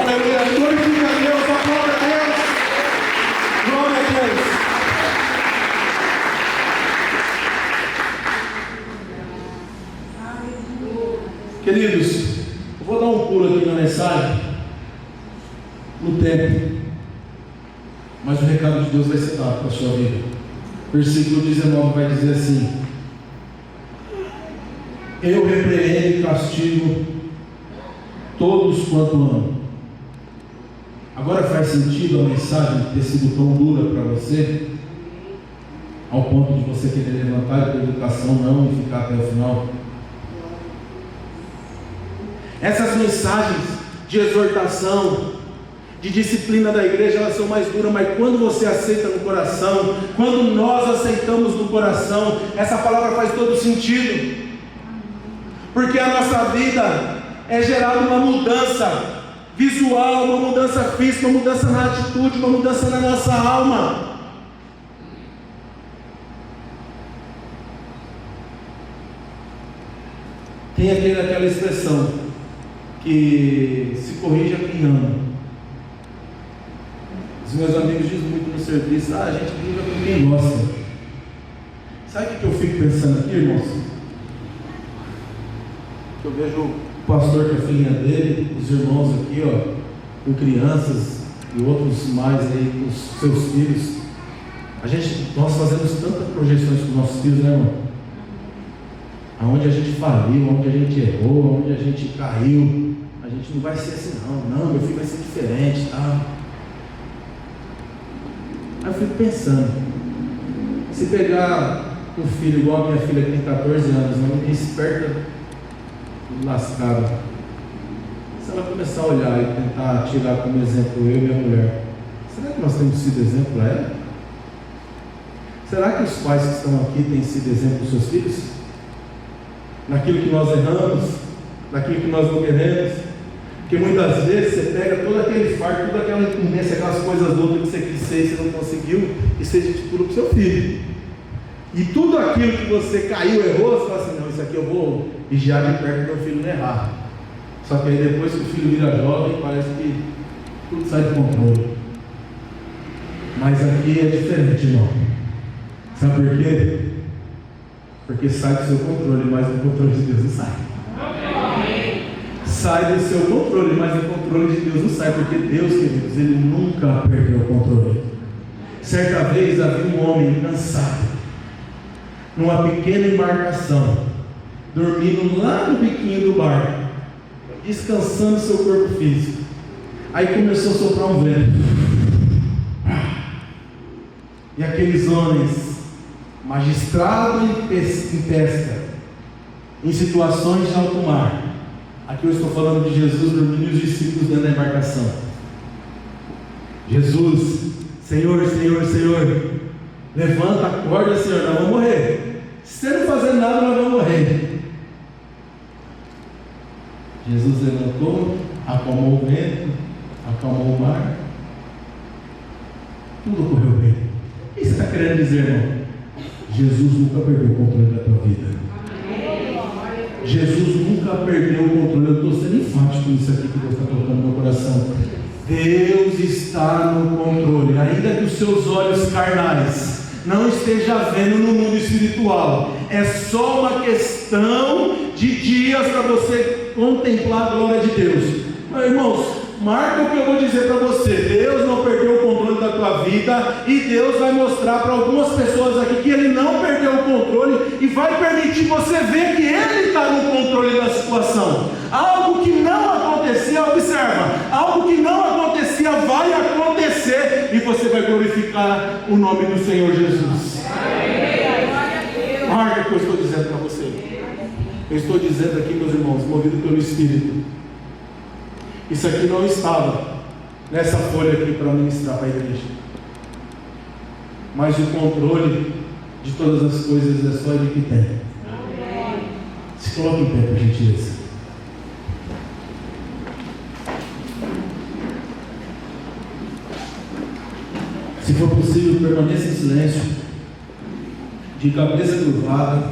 [SPEAKER 1] Aleluia, glorifica a Deus, glória a Deus, glória a Deus. Queridos, eu vou dar um pulo aqui na mensagem, no tempo, mas o recado de Deus vai ser dado para a sua vida. Versículo 19 vai dizer assim: eu repreendo e castigo todos quanto amo. Agora faz sentido a mensagem ter sido tão dura para você, ao ponto de você querer levantar a tua educação não e ficar até o final? Essas mensagens de exortação,
[SPEAKER 2] de disciplina da igreja, elas são mais duras, mas quando você aceita no coração, quando nós aceitamos no coração, essa palavra faz todo sentido, porque a nossa vida é gerada uma mudança visual, uma mudança física, uma mudança na atitude, uma mudança na nossa alma. Tem aquela expressão que se corrige a quem ama. Os meus amigos dizem muito no serviço: a gente briga com quem gosta. Sabe o que eu fico pensando aqui, irmãos? Eu vejo o pastor com a filhinha dele, os irmãos aqui, ó, com crianças e outros mais aí com os seus filhos. Nós fazemos tantas projeções com os nossos filhos, né, irmão? Aonde a gente faliu, onde a gente errou, onde a gente caiu, a gente não vai ser assim não, meu filho vai ser diferente, tá? Aí eu fico pensando, se pegar um filho igual a minha filha que tem 14 anos, uma menina esperta, lascada, se ela começar a olhar e tentar tirar como exemplo eu e minha mulher, será que nós temos sido exemplo para ela? Será que os pais que estão aqui têm sido exemplo dos seus filhos? Naquilo que nós erramos, naquilo que nós não queremos, porque muitas vezes você pega todo aquele fardo, toda aquela incumbência, aquelas coisas loucas que você quis ser e você não conseguiu, e você titula para o seu filho, e tudo aquilo que você caiu, errou, você fala assim: não, isso aqui eu vou vigiar de perto para o meu filho não errar. Só que aí depois que o filho vira jovem, parece que tudo sai do controle. Mas aqui é diferente, irmão. Sabe por quê? Porque sai do seu controle, mas o controle de Deus não sai. Sai do seu controle, mas o controle de Deus não sai, porque Deus, queridos, Ele nunca perdeu o controle. Certa vez havia um homem cansado, numa pequena embarcação, dormindo lá no biquinho do barco, descansando seu corpo físico. Aí começou a soprar um vento, e aqueles homens, magistrado em pesca, em situações de alto mar. Aqui eu estou falando de Jesus dormindo e os discípulos dentro da embarcação. Jesus, Senhor, Senhor, Senhor, levanta, acorda, Senhor, nós vamos morrer. Se você não fazer nada, nós vamos morrer. Jesus levantou, acalmou o vento, acalmou o mar, tudo correu bem. O que você está querendo dizer, irmão? Jesus nunca perdeu o controle da tua vida. Jesus nunca perdeu o controle. Eu estou sendo enfático nisso aqui que Deus está tocando no meu coração. Deus está no controle, ainda que os seus olhos carnais não estejam vendo no mundo espiritual. É só uma questão de dias para você contemplar a glória de Deus. Mas, irmãos, marca o que eu vou dizer para você: Deus não perdeu o controle da tua vida, e Deus vai mostrar para algumas pessoas aqui que Ele não perdeu o controle, e vai permitir você ver que Ele está no controle da situação. Algo que não acontecia, observa, algo que não acontecia vai acontecer, e você vai glorificar o nome do Senhor Jesus. Marca o que eu estou dizendo para você. Eu estou dizendo aqui, meus irmãos, movido pelo Espírito. Isso aqui não estava nessa folha aqui para ministrar para a igreja, mas o controle de todas as coisas é só Ele que tem. Se coloque em pé, por gentileza. Se for possível, permaneça em silêncio, de cabeça curvada,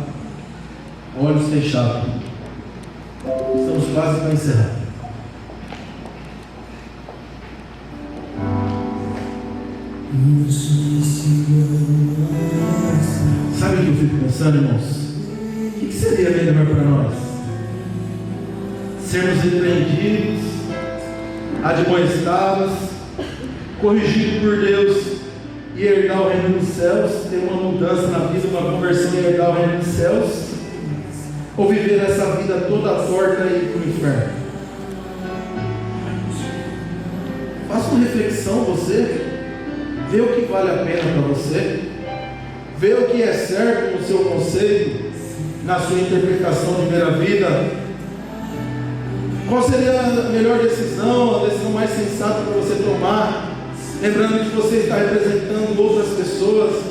[SPEAKER 2] olhos fechados. Estamos quase para encerrar. Sabe o que eu fico pensando, irmãos? O que seria melhor para nós? Sermos repreendidos, admoestados, corrigidos por Deus e herdar o reino dos céus, ter uma mudança na vida, uma conversão e herdar o reino dos céus? Ou viver essa vida toda torta e ir para o inferno? Faça uma reflexão, você. Vê o que vale a pena para você, vê o que é certo no seu conceito, na sua interpretação de ver a vida. Qual seria a melhor decisão, a decisão mais sensata para você tomar? Lembrando que você está representando outras pessoas.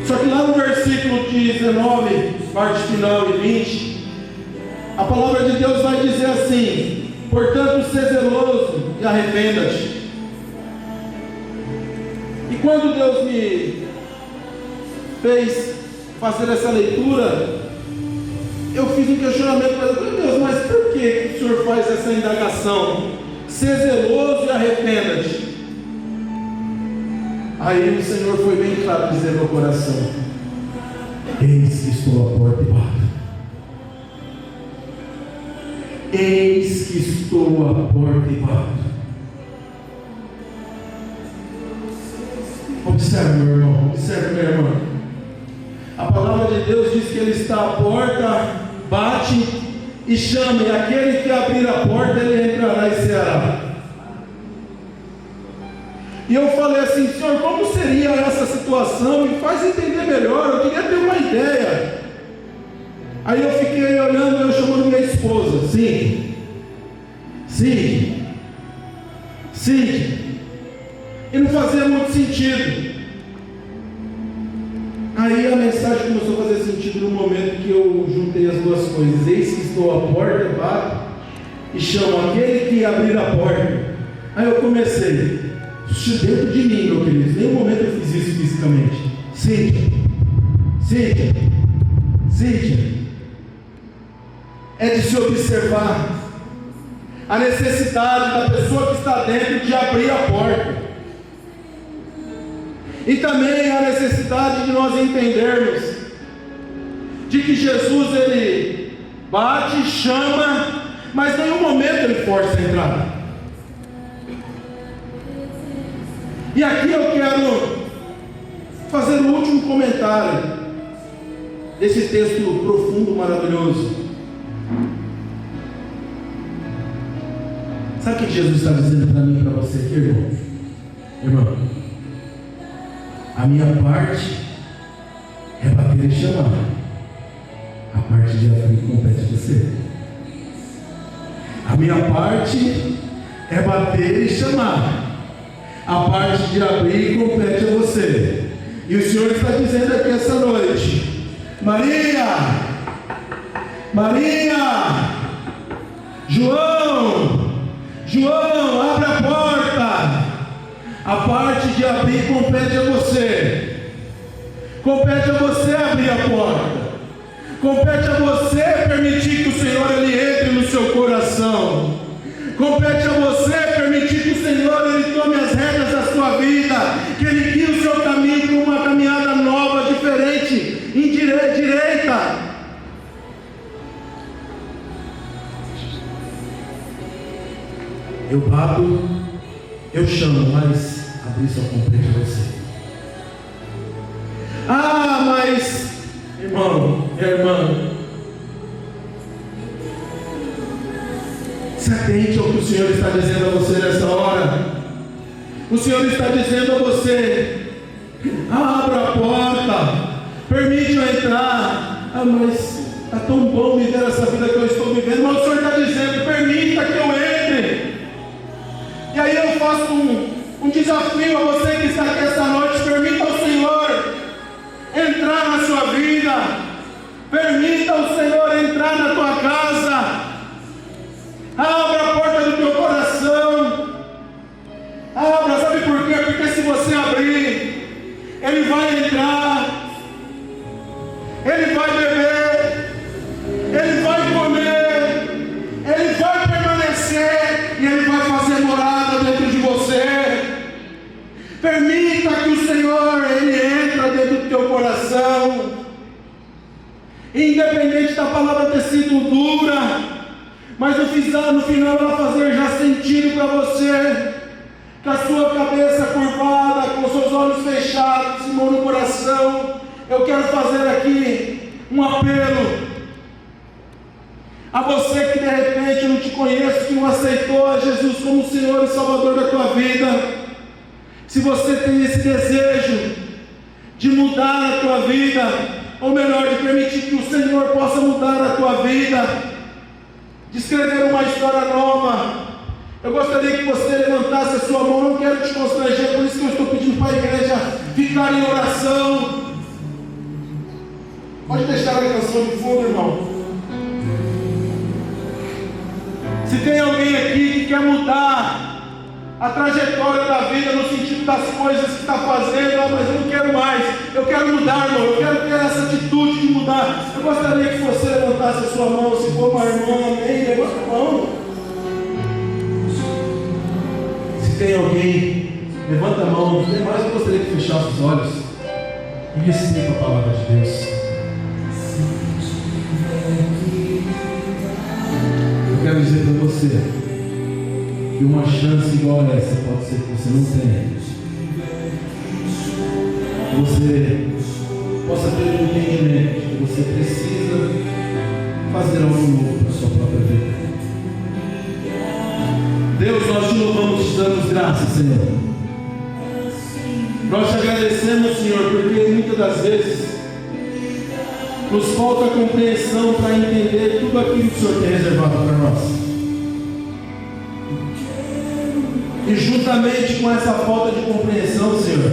[SPEAKER 2] Só que lá no versículo 19, parte final e 20, a palavra de Deus vai dizer assim: portanto, seja zeloso e arrependa-te. E quando Deus me fez fazer essa leitura, eu fiz um questionamento para Deus: mas por que o Senhor faz essa indagação? Seja zeloso e arrependa-te. Aí o Senhor foi bem claro dizer no meu coração: eis que estou à porta e bato. Eis que estou à porta e bato. Observe, meu irmão, observe, minha irmã. A palavra de Deus diz que Ele está à porta, bate e chama, e aquele que abrir a porta, Ele entrará e ceará. E eu falei assim: Senhor, como seria essa situação? Me faz entender melhor, eu queria ter uma ideia. Aí eu fiquei olhando, eu chamando minha esposa: sim, e não fazia muito sentido. Aí a mensagem começou a fazer sentido no momento que eu juntei as duas coisas: eis que estou à porta, bato e chamo aquele que abrir a porta. Aí eu comecei, dentro de mim, meu querido, em nenhum momento eu fiz isso fisicamente. Cíntia, é de se observar a necessidade da pessoa que está dentro de abrir a porta, e também a necessidade de nós entendermos de que Jesus, Ele bate, chama, mas em nenhum momento Ele força a entrada. E aqui eu quero fazer o último comentário desse texto profundo, maravilhoso. Sabe o que Jesus está dizendo para mim e para você aqui, irmão? Irmão, a minha parte é bater e chamar. A parte de abrir compete a você. A minha parte é bater e chamar. A parte de abrir compete a você. E o Senhor está dizendo aqui essa noite: Maria, João, abre a porta. A parte de abrir compete a você. Compete a você abrir a porta. Compete a você permitir que o Senhor Ele entre no seu coração. Compete a você permitir que o Senhor Ele tome as rédeas da sua vida, que Ele guie o seu caminho para uma caminhada nova, diferente, em direita. Eu bato, eu chamo, mas abrir só compete a você. Ah, mas, irmão, irmã, se atente ao que o Senhor está dizendo a você nessa hora. O Senhor está dizendo a você: abra a porta, permite eu entrar. Ah, mas está tão bom viver essa vida que eu estou vivendo. Mas o Senhor está dizendo: permita que eu entre. E aí eu faço um desafio a você que está aqui essa noite: permita ao Senhor entrar na sua vida. Permita ao Senhor entrar na tua casa. Abra a porta do teu coração. Abra, sabe por quê? Porque se você abrir, Ele vai entrar, Ele vai beber, Ele vai comer, Ele vai permanecer e Ele vai fazer morada dentro de você. Permita que o Senhor Ele entre dentro do teu coração. Independente da palavra ter sido dura, mas no final ela fazer já sentido para você, com a sua cabeça curvada, com os seus olhos fechados, mão no coração. Eu quero fazer aqui um apelo a você que de repente não te conhece, que não aceitou a Jesus como Senhor e Salvador da tua vida. Se você tem esse desejo de mudar a tua vida, ou melhor, de permitir que o Senhor possa mudar a tua vida, de escrever uma história nova. Eu gostaria que você levantasse a sua mão. Não quero te constranger, por isso que eu estou pedindo para a igreja ficar em oração. Pode deixar a canção de fundo, irmão. Se tem alguém aqui que quer mudar a trajetória da vida no sentido das coisas que está fazendo, mas eu não quero mais, eu quero mudar, irmão, eu quero ter essa atitude de mudar. Eu gostaria que você levantasse a sua mão. Se for uma irmã, amém, levanta a mão. Se tem alguém, levanta a mão. Demais, eu gostaria que fechasse os olhos e receba a palavra de Deus. Eu quero dizer para você que uma chance igual a essa pode ser que você não tenha. Que você possa ter um entendimento de que você precisa fazer algo novo para a sua própria vida. Deus, nós te louvamos e te damos graças, Senhor. Nós te agradecemos, Senhor, porque muitas das vezes nos falta compreensão para entender tudo aquilo que o Senhor tem reservado para nós. E juntamente com essa falta de compreensão, Senhor,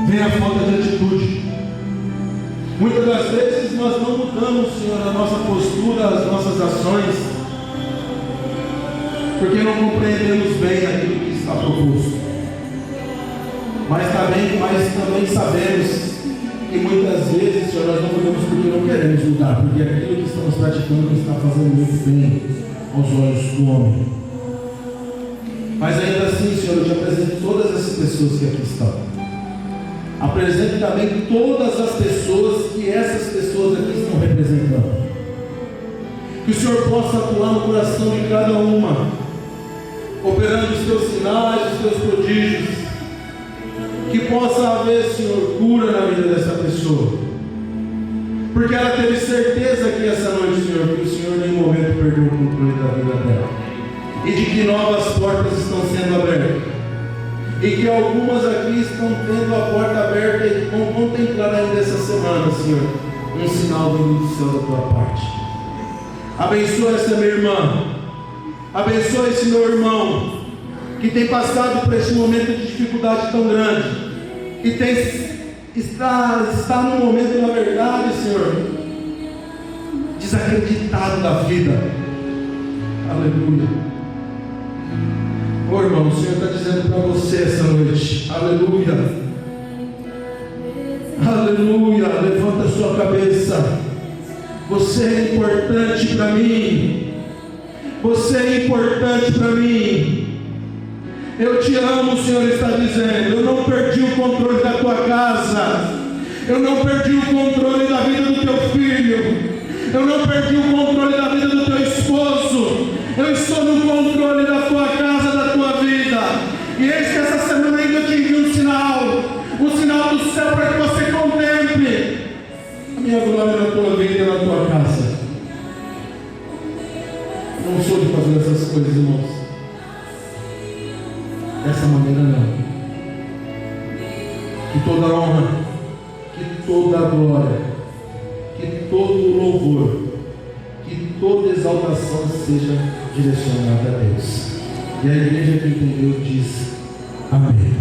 [SPEAKER 2] vem a falta de atitude. Muitas das vezes nós não mudamos, Senhor, a nossa postura, as nossas ações, porque não compreendemos bem aquilo que está proposto. Mas também sabemos que muitas vezes, Senhor, nós não mudamos porque não queremos mudar, porque aquilo que estamos praticando não está fazendo muito bem aos olhos do homem. Mas ainda assim, Senhor, eu te apresento todas essas pessoas que aqui estão. Apresento também todas as pessoas que essas pessoas aqui estão representando. Que o Senhor possa atuar no coração de cada uma, operando os teus sinais, os teus prodígios. Que possa haver, Senhor, cura na vida dessa pessoa. Porque ela teve certeza aqui essa noite, Senhor, que o Senhor em nenhum momento perdeu o controle da vida dela. E de que novas portas estão sendo abertas. E que algumas aqui estão tendo a porta aberta e vão contemplar ainda essa semana, Senhor, um sinal vindo do céu da tua parte. Abençoa essa minha irmã. Abençoa esse meu irmão, que tem passado por esse momento de dificuldade tão grande. E está num momento, na verdade, Senhor, desacreditado da vida. Aleluia. Ô irmão, o Senhor está dizendo para você essa noite, aleluia, aleluia, levanta a sua cabeça. Você é importante para mim, você é importante para mim. Eu te amo, o Senhor está dizendo. Eu não perdi o controle da tua casa, eu não perdi o controle da vida do teu filho, eu não perdi o controle da vida do teu esposo. Eu estou no controle da tua casa, da tua vida. E eis que essa semana ainda eu te envio um sinal do céu para que você contemple a minha glória na tua vida e na tua casa. Não sou de fazer essas coisas, irmãos. Dessa maneira não. Que toda a honra, que toda a glória, que todo o louvor, que toda exaltação seja direcionada a Deus. E a igreja que entendeu diz amém.